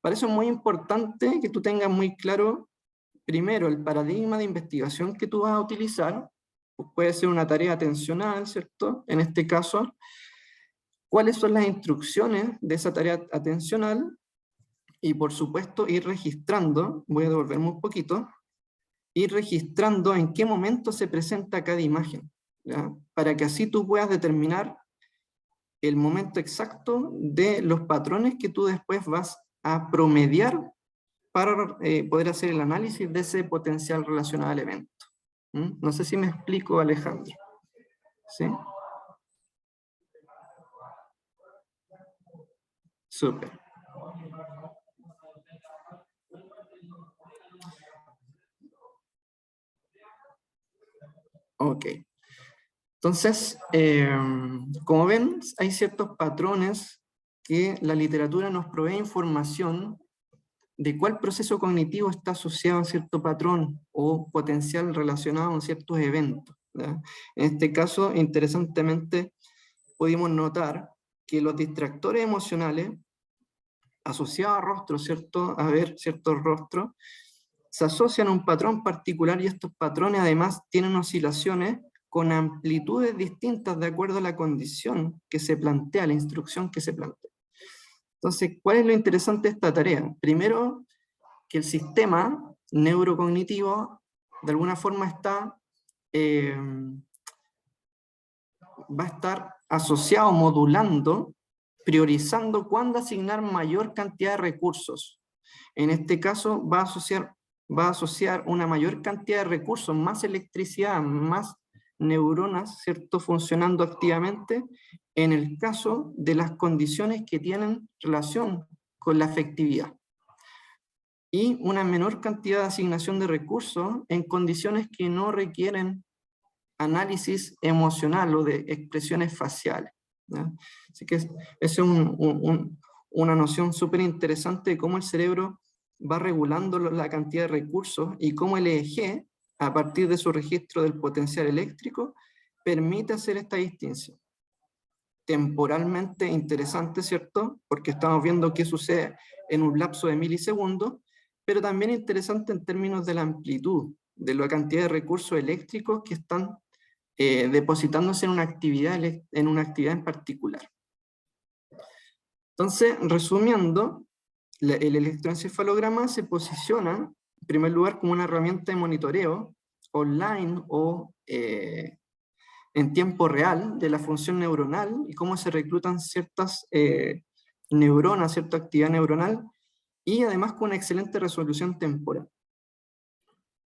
Para eso es muy importante que tú tengas muy claro, primero, el paradigma de investigación que tú vas a utilizar. Pues puede ser una tarea atencional, ¿cierto? En este caso, cuáles son las instrucciones de esa tarea atencional y, por supuesto, ir registrando, voy a devolverme un poquito, ir registrando en qué momento se presenta cada imagen, ¿ya? Para que así tú puedas determinar el momento exacto de los patrones que tú después vas a promediar para poder hacer el análisis de ese potencial relacionado al evento. No sé si me explico, Alejandro. ¿Sí? Súper. Ok. Entonces, como ven, hay ciertos patrones que la literatura nos provee información de cuál proceso cognitivo está asociado a cierto patrón o potencial relacionado a ciertos eventos, ¿ya? En este caso, interesantemente, pudimos notar que los distractores emocionales asociados a rostros, ¿cierto?, a ver ciertos rostros, se asocian a un patrón particular y estos patrones además tienen oscilaciones con amplitudes distintas de acuerdo a la condición que se plantea, la instrucción que se plantea. Entonces, ¿cuál es lo interesante de esta tarea? Primero, que el sistema neurocognitivo de alguna forma va a estar asociado, modulando, priorizando cuándo asignar mayor cantidad de recursos. En este caso va a asociar una mayor cantidad de recursos, más electricidad, más neuronas, ¿cierto?, funcionando activamente, en el caso de las condiciones que tienen relación con la afectividad. Y una menor cantidad de asignación de recursos en condiciones que no requieren análisis emocional o de expresiones faciales, ¿ya? Así que esa es una noción súper interesante de cómo el cerebro va regulando la cantidad de recursos y cómo el EEG, a partir de su registro del potencial eléctrico, permite hacer esta distinción. Temporalmente interesante, ¿cierto? Porque estamos viendo qué sucede en un lapso de milisegundos, pero también interesante en términos de la amplitud, de la cantidad de recursos eléctricos que están depositándose en una actividad en particular. Entonces, resumiendo, el electroencefalograma se posiciona, en primer lugar, como una herramienta de monitoreo online o en tiempo real de la función neuronal y cómo se reclutan ciertas neuronas, cierta actividad neuronal, y además con una excelente resolución temporal.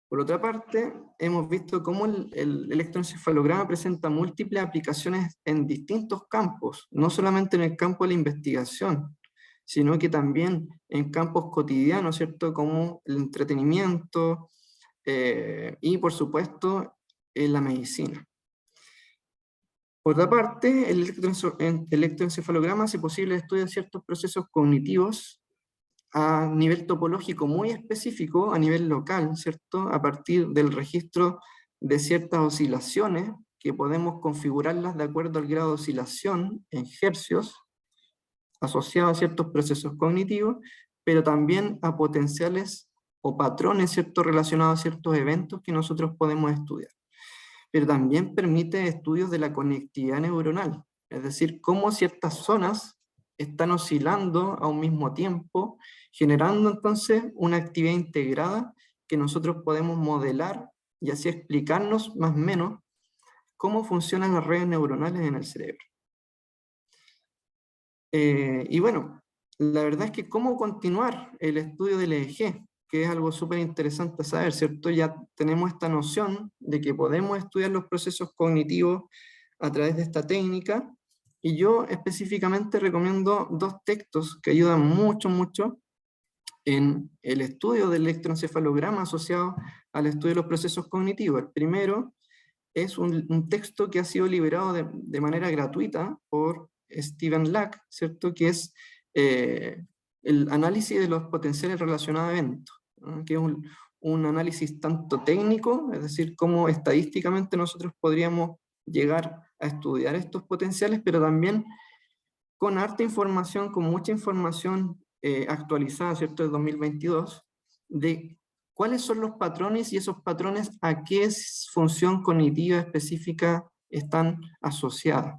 Por otra parte, hemos visto cómo el electroencefalograma presenta múltiples aplicaciones en distintos campos, no solamente en el campo de la investigación, sino que también en campos cotidianos, ¿cierto?, como el entretenimiento y, por supuesto, en la medicina. Por otra parte, el electroencefalograma hace posible el estudio de ciertos procesos cognitivos a nivel topológico muy específico, a nivel local, ¿cierto? A partir del registro de ciertas oscilaciones que podemos configurarlas de acuerdo al grado de oscilación en hercios, asociados a ciertos procesos cognitivos, pero también a potenciales o patrones, ¿cierto?, relacionados a ciertos eventos que nosotros podemos estudiar. Pero también permite estudios de la conectividad neuronal, es decir, cómo ciertas zonas están oscilando a un mismo tiempo, generando entonces una actividad integrada que nosotros podemos modelar y así explicarnos más o menos cómo funcionan las redes neuronales en el cerebro. Y bueno, la verdad es que cómo continuar el estudio del EEG, que es algo súper interesante saber, ¿cierto? Ya tenemos esta noción de que podemos estudiar los procesos cognitivos a través de esta técnica, y yo específicamente recomiendo dos textos que ayudan mucho en el estudio del electroencefalograma asociado al estudio de los procesos cognitivos. El primero es un texto que ha sido liberado de manera gratuita por Stephen Lack, ¿cierto? Que es el análisis de los potenciales relacionados a eventos, ¿no? Que es un análisis tanto técnico, es decir, cómo estadísticamente nosotros podríamos llegar a estudiar estos potenciales, pero también con harta información, con mucha información actualizada, ¿cierto?, de 2022, de cuáles son los patrones y esos patrones a qué función cognitiva específica están asociadas.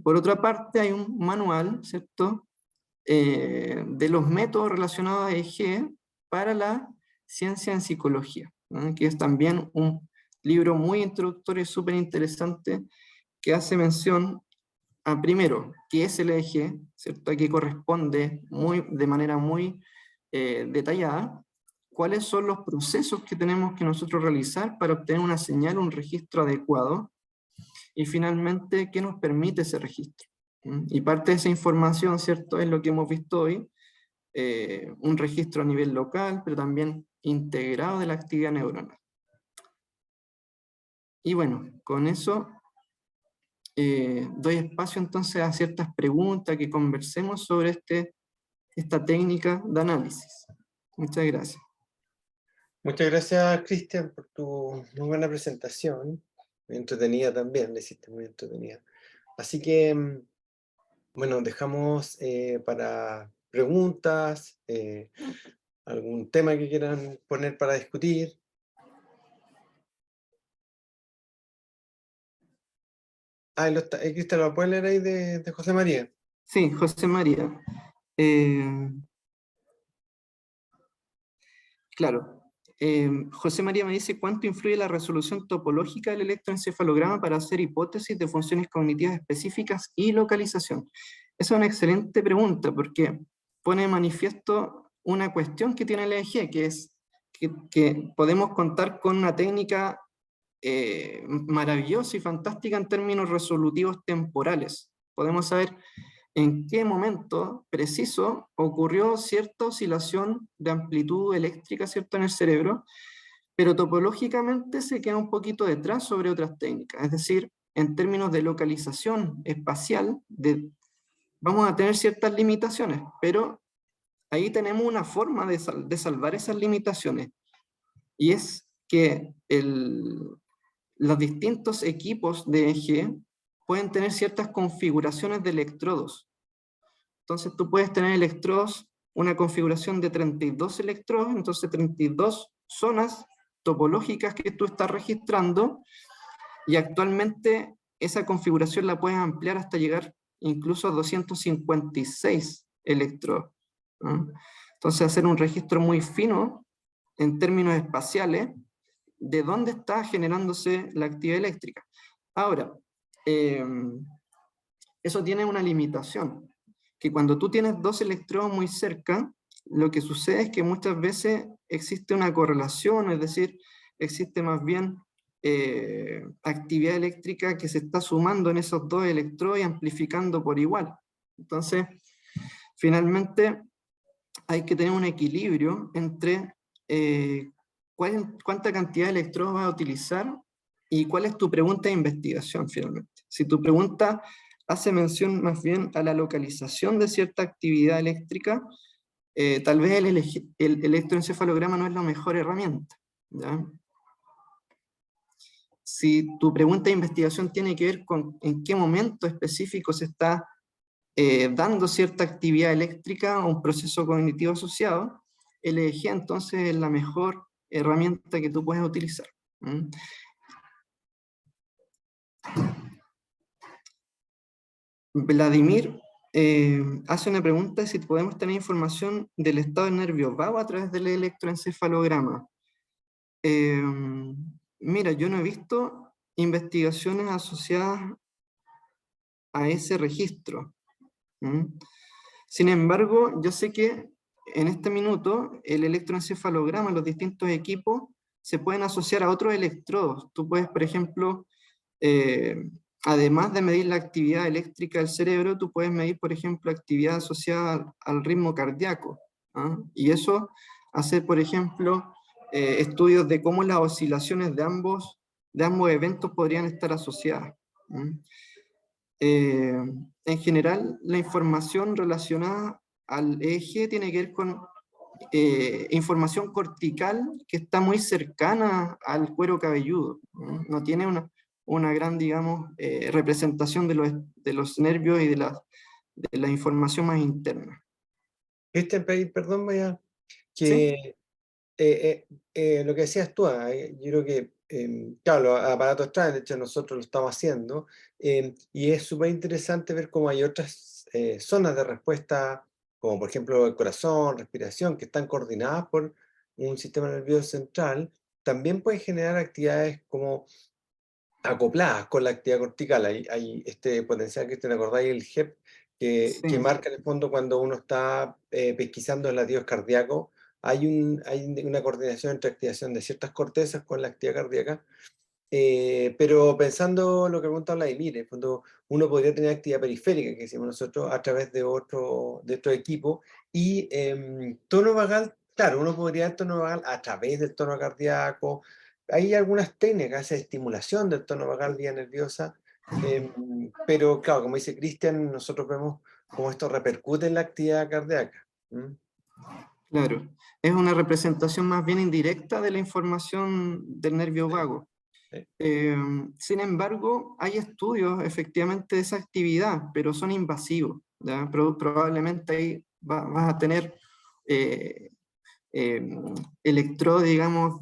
Por otra parte, hay un manual, ¿cierto?, de los métodos relacionados a EEG para la ciencia en psicología, ¿no?, que es también un libro muy introductorio y súper interesante que hace mención a, primero, qué es el EEG, ¿cierto?, a qué corresponde de manera muy detallada, cuáles son los procesos que tenemos que nosotros realizar para obtener una señal, un registro adecuado, y finalmente, qué nos permite ese registro. Y parte de esa información, ¿cierto?, es lo que hemos visto hoy, un registro a nivel local, pero también integrado de la actividad neuronal. Y bueno, con eso doy espacio entonces a ciertas preguntas, que conversemos sobre esta técnica de análisis. Muchas gracias. Muchas gracias, Cristian, por tu muy buena presentación. Muy entretenida también, la hiciste muy entretenida. Así que, bueno, dejamos para preguntas, algún tema que quieran poner para discutir. Ahí lo está. Cristian, ¿lo puede leer ahí de José María? Sí, José María. Claro. José María me dice: ¿cuánto influye la resolución topológica del electroencefalograma para hacer hipótesis de funciones cognitivas específicas y localización? Esa es una excelente pregunta, porque pone de manifiesto una cuestión que tiene el EEG, que es que podemos contar con una técnica maravillosa y fantástica en términos resolutivos temporales. Podemos saber en qué momento preciso ocurrió cierta oscilación de amplitud eléctrica, ¿cierto?, en el cerebro, pero topológicamente se queda un poquito detrás sobre otras técnicas. Es decir, en términos de localización espacial, vamos a tener ciertas limitaciones, pero ahí tenemos una forma de salvar esas limitaciones, y es que los distintos equipos de EEG pueden tener ciertas configuraciones de electrodos. Entonces tú puedes tener electrodos, una configuración de 32 electrodos, entonces 32 zonas topológicas que tú estás registrando, y actualmente esa configuración la puedes ampliar hasta llegar incluso a 256 electrodos, ¿no? Entonces hacer un registro muy fino en términos espaciales de dónde está generándose la actividad eléctrica. Ahora, eso tiene una limitación, que cuando tú tienes dos electrodos muy cerca, lo que sucede es que muchas veces existe una correlación, es decir, existe más bien actividad eléctrica que se está sumando en esos dos electrodos y amplificando por igual. Entonces, finalmente, hay que tener un equilibrio entre cuánta cantidad de electrodos vas a utilizar y cuál es tu pregunta de investigación finalmente. Si tu pregunta hace mención más bien a la localización de cierta actividad eléctrica, tal vez el electroencefalograma no es la mejor herramienta, ¿ya? Si tu pregunta de investigación tiene que ver con en qué momento específico se está dando cierta actividad eléctrica o un proceso cognitivo asociado, el EEG entonces es la mejor herramienta que tú puedes utilizar. ¿Mm? Vladimir hace una pregunta de si podemos tener información del estado del nervio vago a través del electroencefalograma. Mira, yo no he visto investigaciones asociadas a ese registro. ¿Mm? Sin embargo, yo sé que en este minuto el electroencefalograma, los distintos equipos, se pueden asociar a otros electrodos. Tú puedes, por ejemplo, además de medir la actividad eléctrica del cerebro, tú puedes medir, por ejemplo, actividad asociada al ritmo cardíaco. ¿Ah? Y eso hacer, por ejemplo, estudios de cómo las oscilaciones de ambos eventos podrían estar asociadas. ¿Mm? En general, la información relacionada al eje tiene que ver con información cortical que está muy cercana al cuero cabelludo. No tiene una gran, digamos, representación de los nervios y de la información más interna. Cristian, perdón, vaya, ¿Sí? que lo que decías tú, yo creo que, claro, los aparatos traen, de hecho nosotros lo estamos haciendo, y es súper interesante ver cómo hay otras zonas de respuesta, como por ejemplo el corazón, respiración, que están coordinadas por un sistema nervioso central, también pueden generar actividades como acopladas con la actividad cortical. Hay este potencial que te acordáis, el HEP, que Sí. marca en el fondo cuando uno está pesquisando los latidos cardíacos. Hay una coordinación entre activación de ciertas cortezas con la actividad cardíaca. Pero pensando lo que pregunta Vladimir, en el fondo uno podría tener actividad periférica, que decimos nosotros, a través de otro equipo. Y tono vagal, claro, uno podría dar tono vagal a través del tono cardíaco. Hay algunas técnicas de estimulación del tono vagal vía nerviosa, pero claro, como dice Cristian, nosotros vemos cómo esto repercute en la actividad cardíaca. ¿Mm? Claro. Es una representación más bien indirecta de la información del nervio Sí, vago. sí. Sin embargo, hay estudios efectivamente de esa actividad, pero son invasivos, ¿ya? Probablemente ahí vas a tener eh, eh, electrodos, digamos,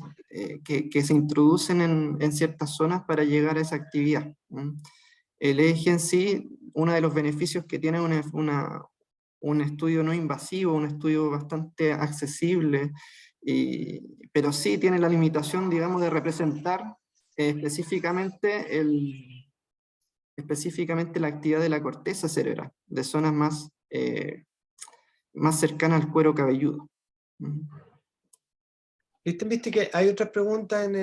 que se introducen en ciertas zonas para llegar a esa actividad. El eje en sí, uno de los beneficios que tiene un estudio no invasivo, un estudio bastante accesible, pero sí tiene la limitación, digamos, de representar específicamente, específicamente la actividad de la corteza cerebral, de zonas más cercanas al cuero cabelludo. Cristian, viste que hay otras preguntas en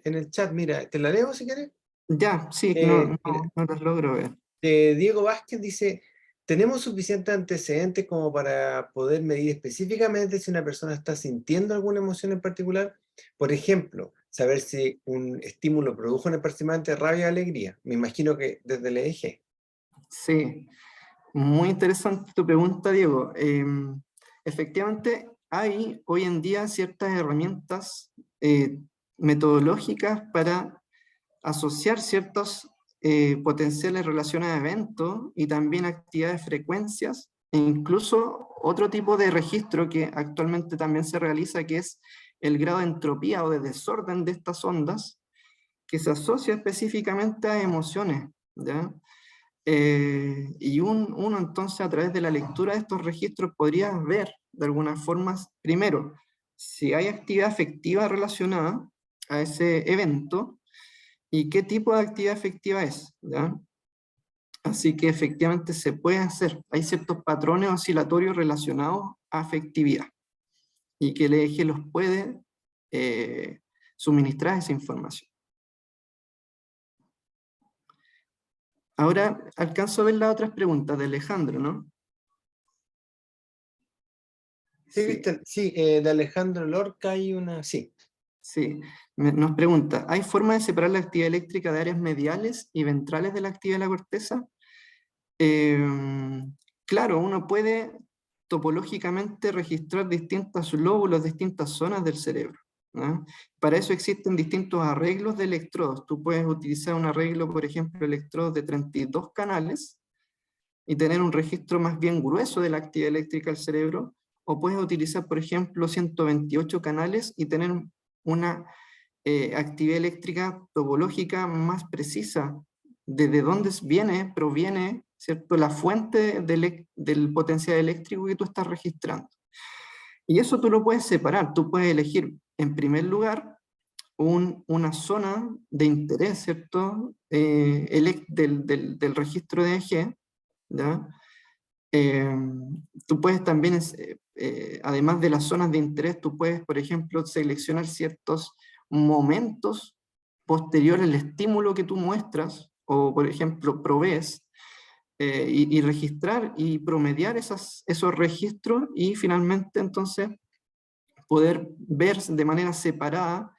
el chat. Mira, ¿te la leo si quieres? Ya, sí, no, Mira, no los logro ver. Diego Vázquez dice, ¿tenemos suficientes antecedentes como para poder medir específicamente si una persona está sintiendo alguna emoción en particular? Por ejemplo, saber si un estímulo produjo en el participante rabia o alegría. Me imagino que desde el EEG. Sí, muy interesante tu pregunta, Diego. Efectivamente, hay hoy en día ciertas herramientas metodológicas para asociar ciertos potenciales relaciones a eventos y también actividades frecuencias, e incluso otro tipo de registro que actualmente también se realiza, que es el grado de entropía o de desorden de estas ondas, que se asocia específicamente a emociones, ¿ya? Y uno entonces a través de la lectura de estos registros podría ver de alguna forma, primero, si hay actividad afectiva relacionada a ese evento y qué tipo de actividad afectiva es, ¿ya? Así que efectivamente se puede hacer, hay ciertos patrones oscilatorios relacionados a afectividad y que el eje los puede suministrar esa información. Ahora alcanzo a ver las otras preguntas de Alejandro, ¿no? Sí, Sí. Cristian, sí, de Alejandro Lorca hay una, sí. Sí, nos pregunta, ¿hay forma de separar la actividad eléctrica de áreas mediales y ventrales de la actividad de la corteza? Claro, uno puede topológicamente registrar distintos lóbulos, distintas zonas del cerebro, ¿no? Para eso existen distintos arreglos de electrodos. Tú puedes utilizar un arreglo, por ejemplo, electrodos de 32 canales y tener un registro más bien grueso de la actividad eléctrica del cerebro, o puedes utilizar, por ejemplo, 128 canales y tener una actividad eléctrica topológica más precisa, desde dónde proviene, ¿cierto?, la fuente del potencial eléctrico que tú estás registrando. Y eso tú lo puedes separar, tú puedes elegir, en primer lugar, una zona de interés, ¿cierto?, del registro de EEG, ¿ya? Tú puedes también, además de las zonas de interés, tú puedes, por ejemplo, seleccionar ciertos momentos posteriores al estímulo que tú muestras, o por ejemplo, provees, y registrar y promediar esos registros, y finalmente entonces poder ver de manera separada,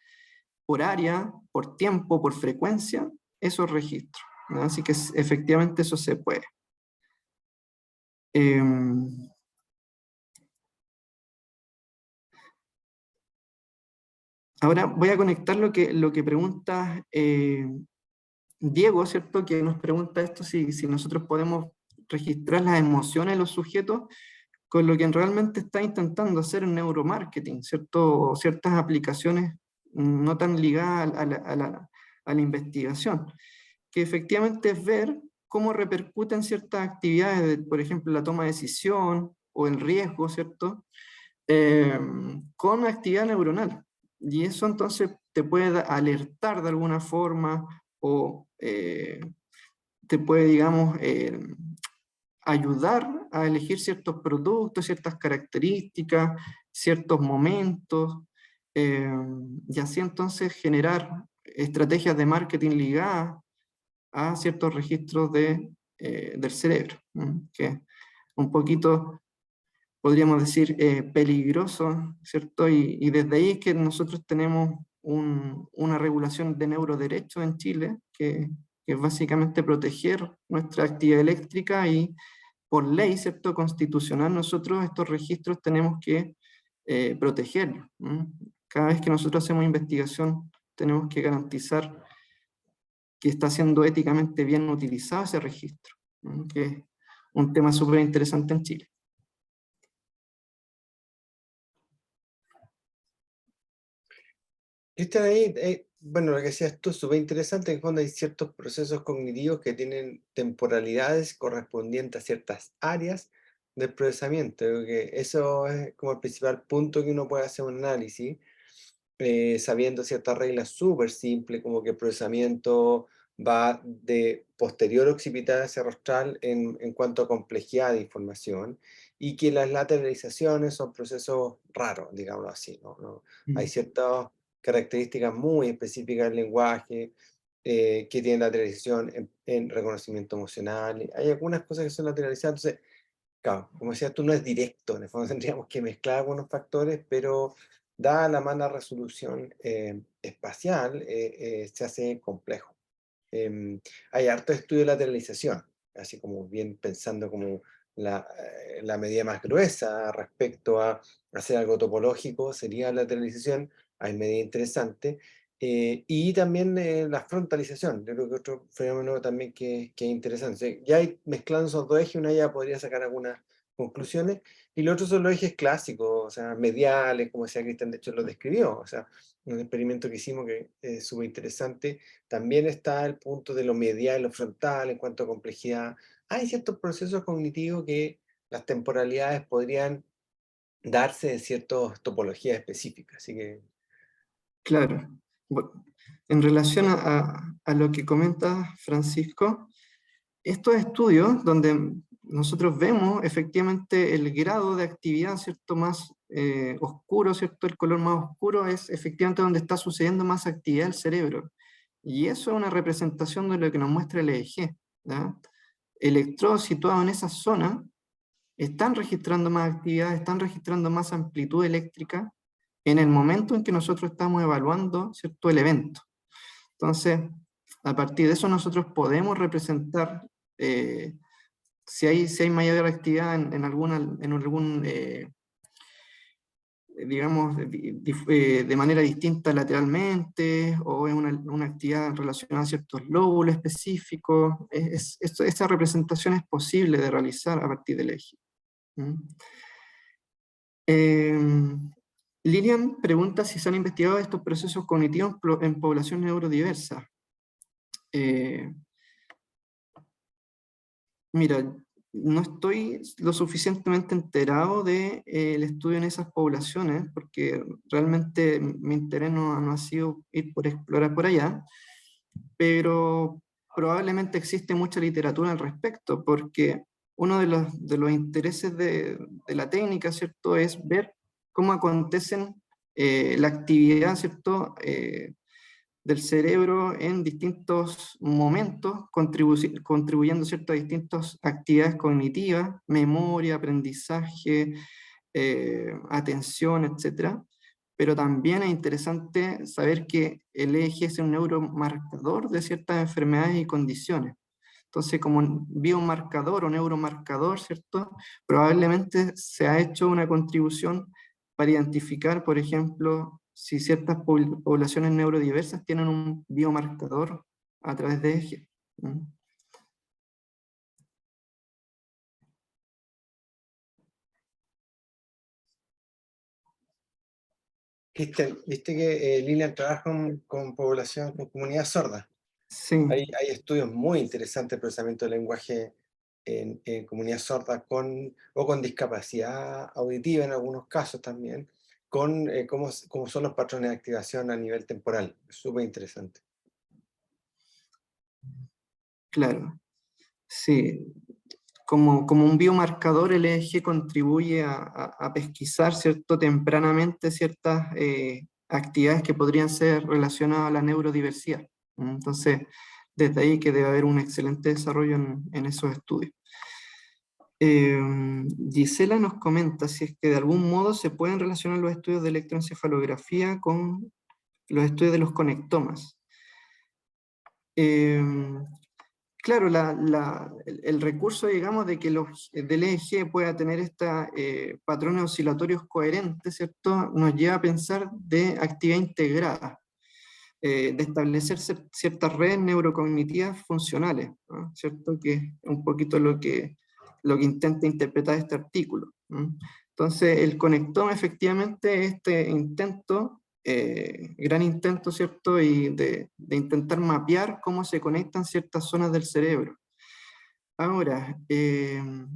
por área, por tiempo, por frecuencia, esos registros, ¿no? Así que efectivamente eso se puede. Ahora voy a conectar lo que pregunta Diego, ¿cierto? Que nos pregunta esto, si nosotros podemos registrar las emociones de los sujetos, con lo que realmente está intentando hacer en neuromarketing, ¿cierto? Ciertas aplicaciones no tan ligadas a la investigación, que efectivamente es ver cómo repercuten ciertas actividades, por ejemplo, la toma de decisión o el riesgo, ¿cierto? Con actividad neuronal. Y eso entonces te puede alertar de alguna forma, o te puede, digamos, ayudar a elegir ciertos productos, ciertas características, ciertos momentos, y así entonces generar estrategias de marketing ligadas a ciertos registros del cerebro, que un poquito, podríamos decir, peligroso, ¿cierto? Y desde ahí es que nosotros tenemos una regulación de neuroderechos en Chile, que es básicamente proteger nuestra actividad eléctrica, y por ley, ¿cierto?, constitucional, nosotros estos registros tenemos que protegerlos. Cada vez que nosotros hacemos investigación, tenemos que garantizar que está siendo éticamente bien utilizado ese registro, que es un tema súper interesante en Chile. Cristian, ahí, bueno, lo que decías tú es súper interesante. En el fondo hay ciertos procesos cognitivos que tienen temporalidades correspondientes a ciertas áreas del procesamiento. Creo que eso es como el principal punto que uno puede hacer un análisis, sabiendo ciertas reglas súper simples, como que el procesamiento va de posterior occipital hacia rostral en cuanto a complejidad de información, y que las lateralizaciones son procesos raros, digámoslo así, ¿no? Hay ciertas características muy específicas del lenguaje que tienen lateralización en reconocimiento emocional. Hay algunas cosas que son lateralizadas, entonces, claro, como decías tú, no es directo, en el fondo tendríamos que mezclar algunos factores, pero dada la mala resolución espacial, se hace complejo. Hay harto estudio de lateralización, así como bien pensando como la medida más gruesa respecto a hacer algo topológico sería la lateralización. Hay medida interesante. Y también la frontalización, yo creo que otro fenómeno también que es interesante. O sea, ya mezclando esos dos ejes, una ya podría sacar algunas conclusiones, y los otros son los ejes clásicos, o sea, mediales, como decía Cristian, de hecho lo describió, o sea, un experimento que hicimos que es súper interesante. También está el punto de lo medial y lo frontal en cuanto a complejidad. Hay ciertos procesos cognitivos que las temporalidades podrían darse en ciertas topologías específicas, así que... Claro. En relación a lo que comenta Francisco, estos estudios donde nosotros vemos efectivamente el grado de actividad, ¿cierto?, más oscuro, ¿cierto?, el color más oscuro es efectivamente donde está sucediendo más actividad del cerebro. Y eso es una representación de lo que nos muestra el EEG, ¿ya? Electrodos situados en esa zona están registrando más actividad, están registrando más amplitud eléctrica, en el momento en que nosotros estamos evaluando, ¿cierto?, el evento. Entonces, a partir de eso nosotros podemos representar si hay mayor actividad en algún digamos, de manera distinta lateralmente, o es una actividad relacionada a ciertos lóbulos específicos. Esa representación es posible de realizar a partir del eje. Lilian pregunta si se han investigado estos procesos cognitivos en población neurodiversa. Mira, no estoy lo suficientemente enterado del estudio en esas poblaciones, porque realmente mi interés no ha sido ir por explorar por allá, pero probablemente existe mucha literatura al respecto, porque uno de los intereses de la técnica, ¿cierto?, es ver cómo acontecen la actividad, ¿cierto?, del cerebro en distintos momentos, contribuyendo, ¿cierto?, a distintas actividades cognitivas, memoria, aprendizaje, atención, etcétera. Pero también es interesante saber que el eje es un neuromarcador de ciertas enfermedades y condiciones. Entonces, como un biomarcador o neuromarcador, ¿cierto?, probablemente se ha hecho una contribución para identificar, por ejemplo, si ciertas poblaciones neurodiversas tienen un biomarcador a través de eje. Cristian, viste que Lilian trabaja con población, con comunidad sorda. Sí, Hay estudios muy interesantes de procesamiento del lenguaje en comunidad sorda o con discapacidad auditiva en algunos casos también, con cómo son los patrones de activación a nivel temporal. Es súper interesante. claro. Sí, como un biomarcador, el eje contribuye a pesquisar, ¿cierto?, tempranamente ciertas actividades que podrían ser relacionadas a la neurodiversidad. Entonces, desde ahí que debe haber un excelente desarrollo en esos estudios. Gisela nos comenta si es que de algún modo se pueden relacionar los estudios de electroencefalografía con los estudios de los conectomas. Claro, el recurso, digamos, de que del EEG pueda tener estos patrones oscilatorios coherentes, ¿cierto?, nos lleva a pensar de actividad integrada, de establecer ciertas redes neurocognitivas funcionales, ¿no?, ¿cierto?, que es un poquito lo que intenta interpretar este artículo. Entonces, el conectoma efectivamente este intento, gran intento, ¿cierto?, y de intentar mapear cómo se conectan ciertas zonas del cerebro. Ahora, el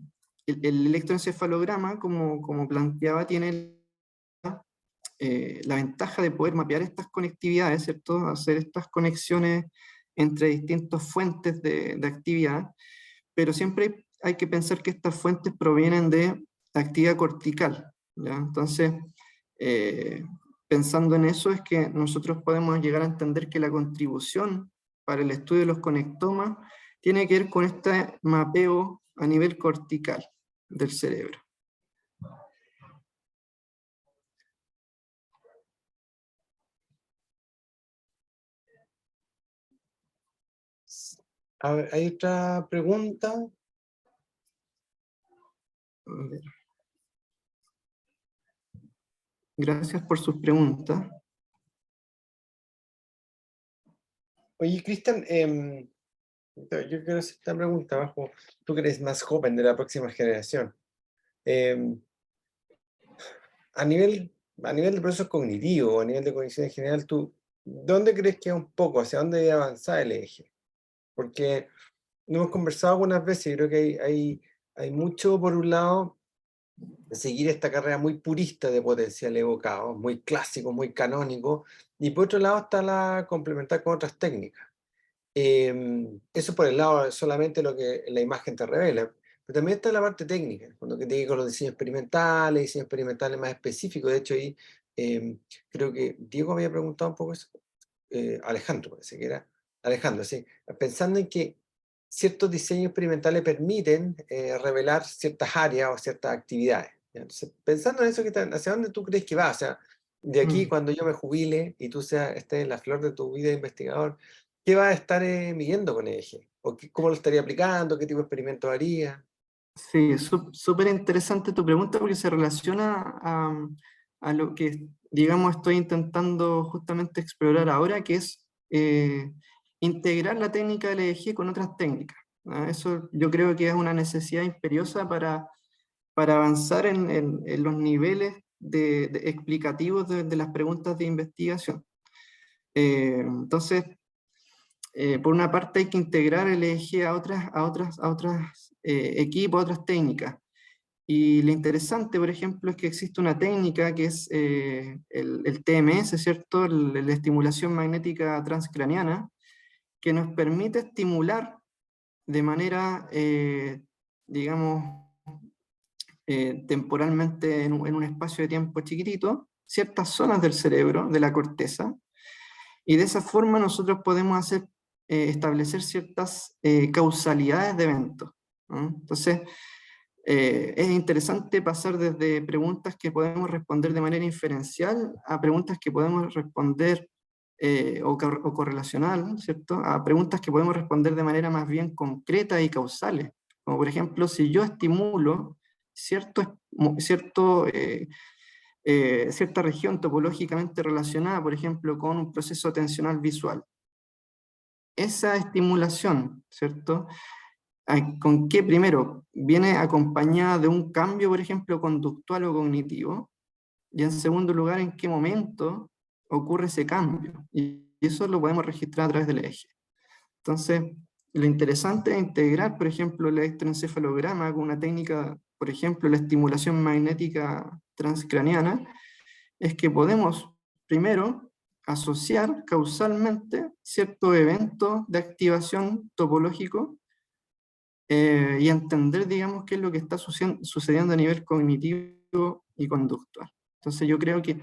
electroencefalograma, como planteaba, tiene la ventaja de poder mapear estas conectividades, ¿cierto?, hacer estas conexiones entre distintas fuentes de actividad, pero siempre hay que pensar que estas fuentes provienen de actividad cortical, ¿ya? Entonces, pensando en eso es que nosotros podemos llegar a entender que la contribución para el estudio de los conectomas tiene que ver con este mapeo a nivel cortical del cerebro. A ver, hay otra pregunta. A ver. Gracias por sus preguntas. Oye, Cristian, yo quiero hacer esta pregunta bajo, tú que eres más joven de la próxima generación. Em, a nivel de procesos cognitivos, a nivel de cognición en general, ¿dónde crees que es un poco, hacia dónde debe avanzar el eje? Porque no hemos conversado algunas veces, yo creo que hay mucho, por un lado, de seguir esta carrera muy purista de potencial evocado, muy clásico, muy canónico, y por otro lado está la complementar con otras técnicas. Eso por el lado solamente lo que la imagen te revela, pero también está la parte técnica, cuando que tiene con los diseños experimentales más específicos. De hecho, ahí creo que Diego había preguntado un poco eso, Alejandro parece que era, Alejandro, sí, pensando en que ciertos diseños experimentales permiten revelar ciertas áreas o ciertas actividades, ¿ya? Entonces, pensando en eso, ¿hacia dónde tú crees que va? O sea, de aquí, cuando yo me jubile y tú estés en la flor de tu vida de investigador, ¿qué vas a estar midiendo con EEG? ¿O cómo lo estaría aplicando? ¿Qué tipo de experimentos haría? Sí, es súper interesante tu pregunta porque se relaciona a lo que, digamos, estoy intentando justamente explorar ahora, que es integrar la técnica del EEG con otras técnicas, ¿no? Eso yo creo que es una necesidad imperiosa para avanzar en los niveles explicativos de las preguntas de investigación. Entonces, por una parte hay que integrar el EEG a otras equipos, a otras técnicas. Y lo interesante, por ejemplo, es que existe una técnica que es el TMS, ¿cierto? La estimulación magnética transcraniana, que nos permite estimular de manera, digamos, temporalmente en un espacio de tiempo chiquitito, ciertas zonas del cerebro, de la corteza, y de esa forma nosotros podemos establecer ciertas causalidades de eventos, ¿no? Entonces, es interesante pasar desde preguntas que podemos responder de manera inferencial a preguntas que podemos responder o correlacional, ¿cierto? A preguntas que podemos responder de manera más bien concreta y causales. Como por ejemplo, si yo estimulo cierta región topológicamente relacionada, por ejemplo, con un proceso atencional visual. Esa estimulación, ¿cierto? ¿Con qué primero? Viene acompañada de un cambio, por ejemplo, conductual o cognitivo, y en segundo lugar, ¿en qué momento ocurre ese cambio? Y eso lo podemos registrar a través del eje. Entonces, lo interesante es integrar, por ejemplo, el electroencefalograma con una técnica, por ejemplo, la estimulación magnética transcraniana, es que podemos, primero, asociar causalmente ciertos eventos de activación topológico y entender, digamos, qué es lo que está sucediendo a nivel cognitivo y conductual. Entonces yo creo que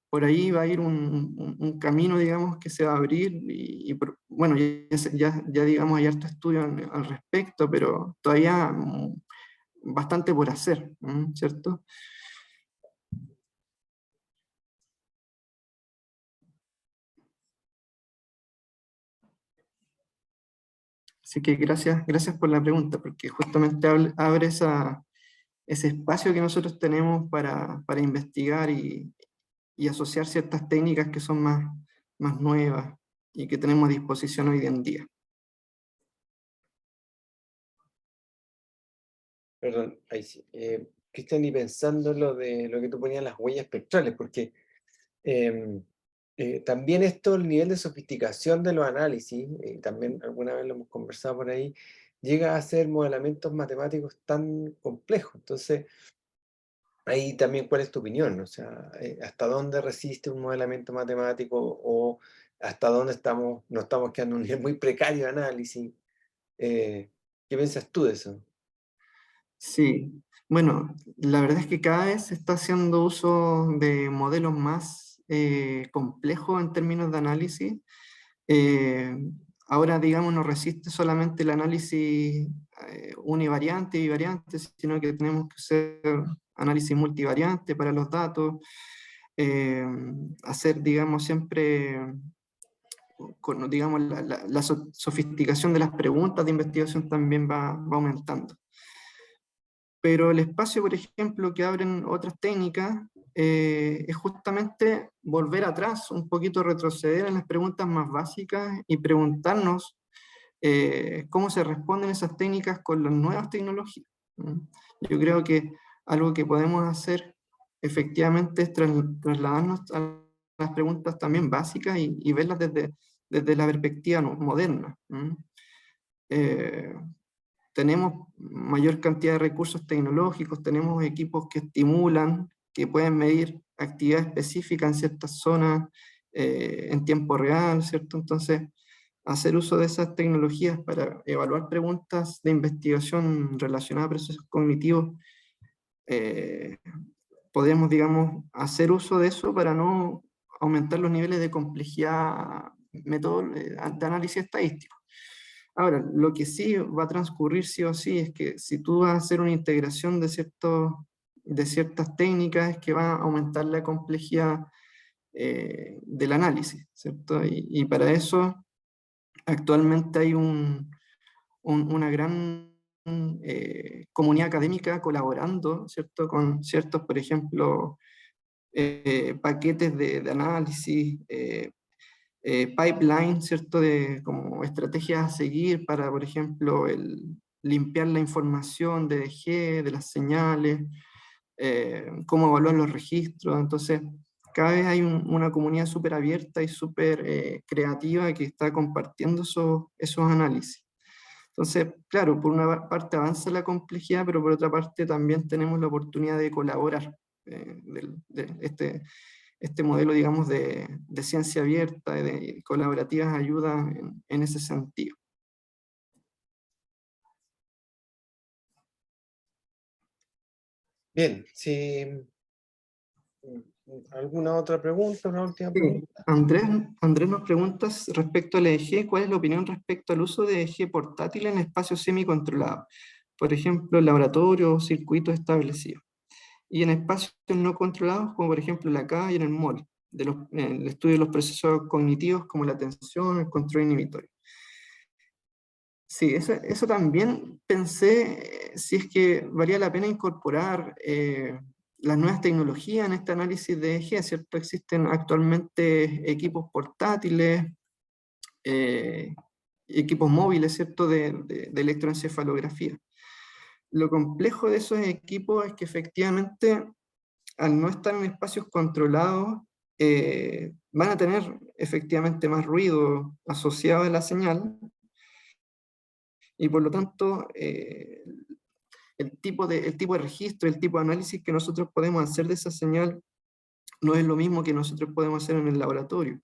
por ahí va a ir un camino, digamos, que se va a abrir bueno, ya digamos, hay harto estudio al respecto, pero todavía bastante por hacer, ¿cierto? Así que gracias por la pregunta, porque justamente abre ese espacio que nosotros tenemos para investigar y asociar ciertas técnicas que son más nuevas y que tenemos a disposición hoy en día. Perdón, ahí sí. Cristian, y pensando en lo que tú ponías, las huellas espectrales, porque también esto, el nivel de sofisticación de los análisis, también alguna vez lo hemos conversado por ahí, llega a ser modelamientos matemáticos tan complejos. Entonces, ahí también, ¿cuál es tu opinión? O sea, ¿hasta dónde resiste un modelamiento matemático o hasta dónde nos estamos quedando en un nivel muy precario de análisis? ¿Qué piensas tú de eso? Sí, bueno, la verdad es que cada vez se está haciendo uso de modelos más complejos en términos de análisis. Eh, Ahora, digamos, no resiste solamente el análisis univariante y bivariante, sino que tenemos que hacer análisis multivariante para los datos, hacer, digamos, siempre, digamos, la sofisticación de las preguntas de investigación también va aumentando. Pero el espacio, por ejemplo, que abren otras técnicas es justamente volver atrás, un poquito retroceder en las preguntas más básicas y preguntarnos cómo se responden esas técnicas con las nuevas tecnologías. Yo creo que algo que podemos hacer efectivamente es trasladarnos a las preguntas también básicas y verlas desde la perspectiva moderna. Tenemos mayor cantidad de recursos tecnológicos, tenemos equipos que estimulan, que pueden medir actividad específica en ciertas zonas en tiempo real, ¿cierto? Entonces, hacer uso de esas tecnologías para evaluar preguntas de investigación relacionadas a procesos cognitivos, podemos, digamos, hacer uso de eso para no aumentar los niveles de complejidad de análisis estadístico. Ahora, lo que sí va a transcurrir sí o sí es que si tú vas a hacer una integración de ciertas técnicas, es que va a aumentar la complejidad del análisis, ¿cierto? Y para eso actualmente hay una gran comunidad académica colaborando, ¿cierto? Con ciertos, por ejemplo, paquetes de análisis, pipeline, ¿cierto? De como estrategias a seguir para, por ejemplo, limpiar la información de DG, de las señales, cómo evaluar los registros. Entonces, cada vez hay una comunidad súper abierta y súper creativa que está compartiendo esos análisis. Entonces, claro, por una parte avanza la complejidad, pero por otra parte también tenemos la oportunidad de colaborar. De este modelo, digamos, de ciencia abierta y de colaborativas ayuda en ese sentido. Bien, si ¿alguna otra pregunta? ¿Una última Sí, pregunta? Andrés nos pregunta respecto al EEG, ¿cuál es la opinión respecto al uso de EEG portátil en espacios semicontrolados? Por ejemplo, laboratorios o circuitos establecidos. Y en espacios no controlados, como por ejemplo la CA y en el MOL, el estudio de los procesos cognitivos como la atención, el control inhibitorio. Sí, eso también pensé, si es que valía la pena incorporar las nuevas tecnologías en este análisis de EEG, ¿cierto? Existen actualmente equipos portátiles, equipos móviles, ¿cierto? De electroencefalografía. Lo complejo de esos equipos es que efectivamente, al no estar en espacios controlados, van a tener efectivamente más ruido asociado a la señal, y por lo tanto, el tipo de registro, el tipo de análisis que nosotros podemos hacer de esa señal no es lo mismo que nosotros podemos hacer en el laboratorio.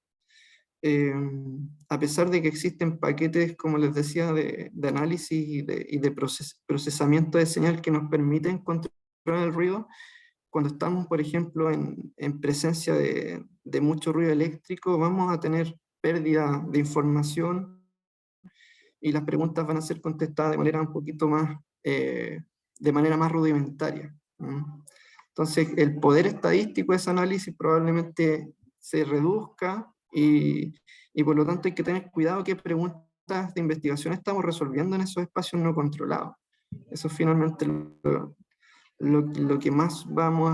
A pesar de que existen paquetes, como les decía, de análisis y de procesamiento de señal que nos permiten controlar el ruido, cuando estamos, por ejemplo, en presencia de mucho ruido eléctrico, vamos a tener pérdida de información y las preguntas van a ser contestadas de manera un poquito más, de manera más rudimentaria. Entonces, el poder estadístico de ese análisis probablemente se reduzca y por lo tanto hay que tener cuidado qué preguntas de investigación estamos resolviendo en esos espacios no controlados. Eso es finalmente lo que más vamos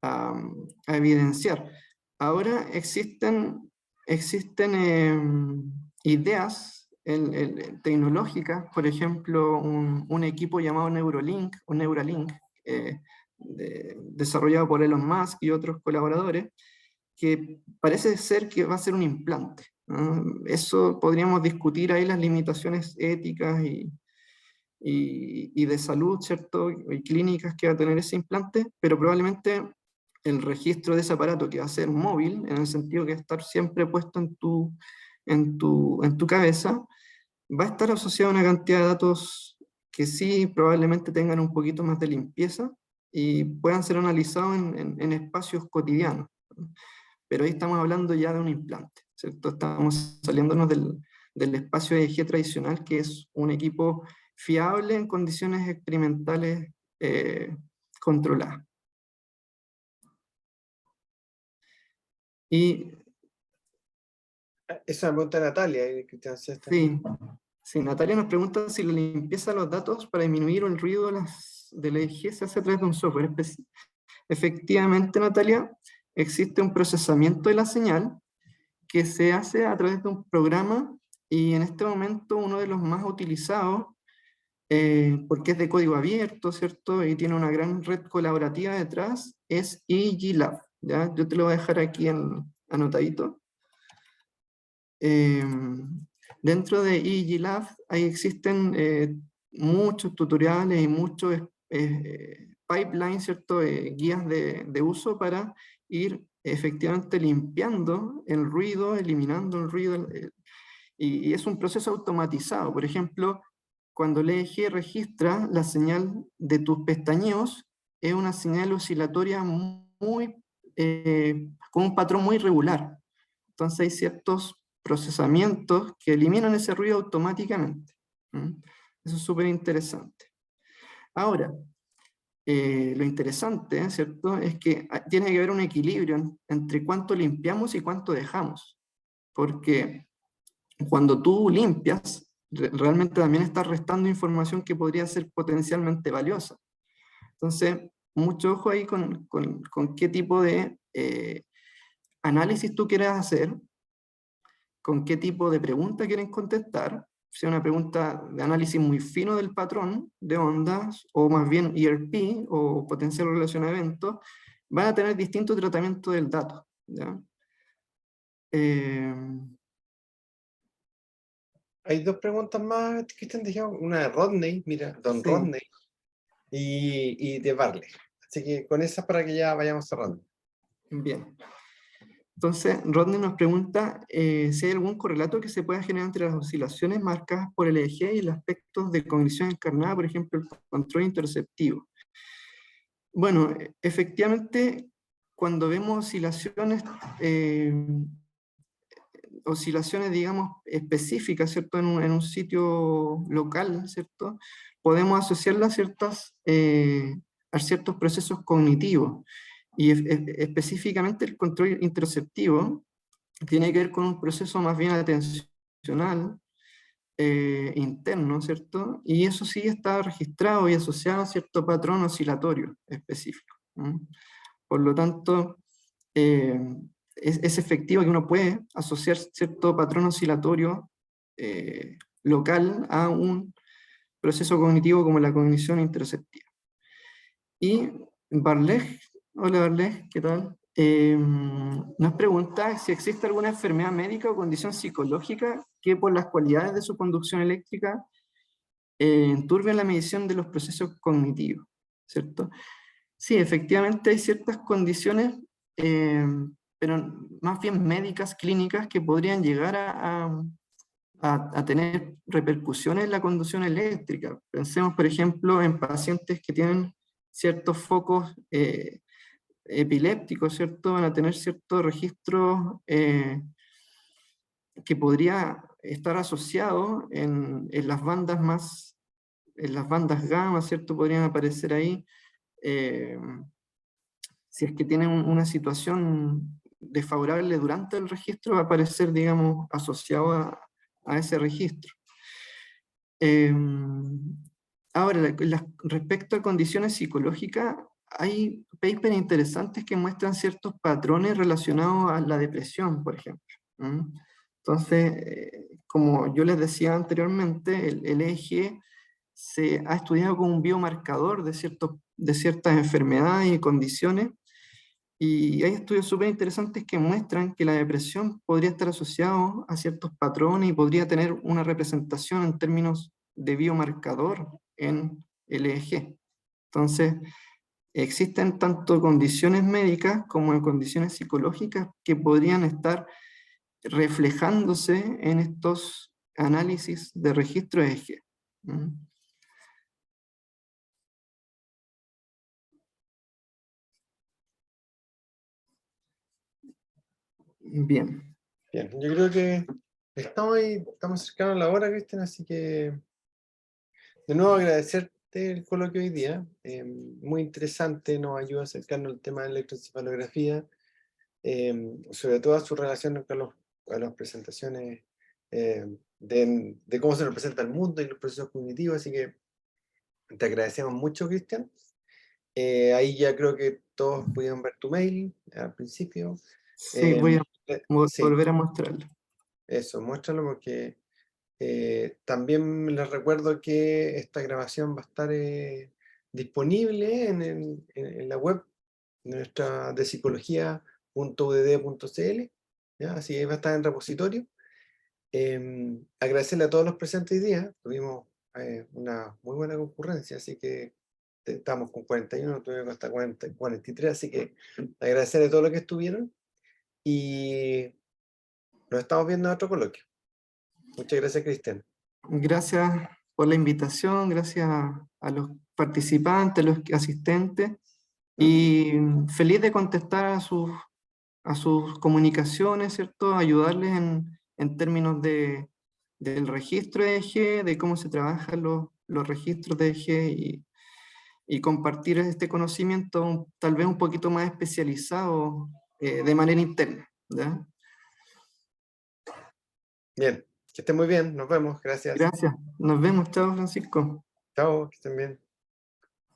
a evidenciar. Ahora existen ideas tecnológicas, por ejemplo, un equipo llamado Neuralink, desarrollado por Elon Musk y otros colaboradores, que parece ser que va a ser un implante, ¿no? Eso podríamos discutir ahí las limitaciones éticas y de salud, ¿cierto? Y clínicas que va a tener ese implante, pero probablemente el registro de ese aparato, que va a ser móvil, en el sentido que va a estar siempre puesto en tu cabeza, va a estar asociado a una cantidad de datos que sí probablemente tengan un poquito más de limpieza y puedan ser analizados en espacios cotidianos. Pero ahí estamos hablando ya de un implante, ¿cierto? Estamos saliéndonos del espacio EEG tradicional, que es un equipo fiable en condiciones experimentales controladas. Y Esa es la pregunta de Natalia y de Cristian Cesta. sí, Natalia nos pregunta si la limpieza de los datos para disminuir el ruido del EEG se hace a través de un software específico. Efectivamente, Natalia, existe un procesamiento de la señal que se hace a través de un programa, y en este momento uno de los más utilizados, porque es de código abierto, ¿cierto? Y tiene una gran red colaborativa detrás, es EEG Lab, ¿ya? Yo te lo voy a dejar aquí anotadito. Dentro de EEG Lab ahí existen muchos tutoriales y muchos pipelines, ¿cierto? Guías de uso para ir efectivamente limpiando el ruido, eliminando el ruido, y es un proceso automatizado. Por ejemplo, cuando el EEG registra la señal de tus pestañeos, es una señal oscilatoria con un patrón muy regular. Entonces hay ciertos procesamientos que eliminan ese ruido automáticamente. Eso es súper interesante. Ahora, lo interesante, ¿cierto?, es que tiene que haber un equilibrio entre cuánto limpiamos y cuánto dejamos. Porque cuando tú limpias, realmente también estás restando información que podría ser potencialmente valiosa. Entonces, mucho ojo ahí con qué tipo de análisis tú quieres hacer, con qué tipo de pregunta quieren contestar, sea una pregunta de análisis muy fino del patrón de ondas, o más bien ERP, o potencial relación a eventos, van a tener distinto tratamiento del dato, ¿ya? Hay dos preguntas más que están dejando, una de Rodney, mira, Don Sí, Rodney, y de Barley. Así que con esas para que ya vayamos cerrando. bien. Entonces, Rodney nos pregunta si hay algún correlato que se pueda generar entre las oscilaciones marcadas por el EEG y los aspectos de cognición encarnada, por ejemplo, el control interceptivo. Bueno, efectivamente, cuando vemos oscilaciones, digamos, específicas, ¿cierto?, en un sitio local, ¿cierto?, podemos asociarlas a ciertos procesos cognitivos. Y específicamente el control interceptivo tiene que ver con un proceso más bien atencional, interno, ¿cierto? Y eso sí está registrado y asociado a cierto patrón oscilatorio específico. Por lo tanto, es efectivo que uno puede asociar cierto patrón oscilatorio local a un proceso cognitivo como la cognición interceptiva. Y Barlej, hola Barlej, ¿qué tal? Nos pregunta si existe alguna enfermedad médica o condición psicológica que por las cualidades de su conducción eléctrica enturbian la medición de los procesos cognitivos, ¿cierto? Sí, efectivamente hay ciertas condiciones, pero más bien médicas, clínicas, que podrían llegar a tener repercusiones en la conducción eléctrica. Pensemos, por ejemplo, en pacientes que tienen ciertos focos epilépticos, ¿cierto? Van a tener ciertos registros que podría estar asociado en las bandas en las bandas gamma, ¿cierto? Podrían aparecer ahí, si es que tienen una situación desfavorable durante el registro, va a aparecer, digamos, asociado a ese registro. Ahora, respecto a condiciones psicológicas, hay papers interesantes que muestran ciertos patrones relacionados a la depresión, por ejemplo. Entonces, como yo les decía anteriormente, el EEG se ha estudiado como un biomarcador de ciertas enfermedades y condiciones, y hay estudios súper interesantes que muestran que la depresión podría estar asociado a ciertos patrones y podría tener una representación en términos de biomarcador en el EEG. Entonces, existen tanto condiciones médicas como en condiciones psicológicas que podrían estar reflejándose en estos análisis de registro EEG. Bien. Bien, yo creo que estamos cercanos a la hora, Cristian, así que de nuevo agradecerte el coloquio hoy día. Muy interesante, nos ayuda a acercarnos al tema de electroencefalografía, sobre todo a su relación con las presentaciones de cómo se representa el mundo y los procesos cognitivos, así que te agradecemos mucho, Cristian. Ahí ya creo que todos pudieron ver tu mail al principio. Sí, voy a Sí, volver a mostrarlo. eso, muéstralo porque también les recuerdo que esta grabación va a estar disponible en la web nuestra de psicología.udd.cl, ¿ya? Así que va a estar en repositorio. Agradecerle a todos los presentes hoy día, tuvimos una muy buena concurrencia, así que estamos con 41, tuvimos hasta 40, 43, así que agradecerle a todos los que estuvieron y nos estamos viendo en otro coloquio. Muchas gracias, Cristian. Gracias por la invitación, gracias a los participantes, a los asistentes, y feliz de contestar a sus comunicaciones, ¿cierto? Ayudarles en términos del registro de EEG, de cómo se trabajan los registros de EEG, y compartir este conocimiento tal vez un poquito más especializado de manera interna, ¿ya? Bien, que estén muy bien, nos vemos, gracias. Gracias. Nos vemos. Chao, Francisco. Chao, que estén bien.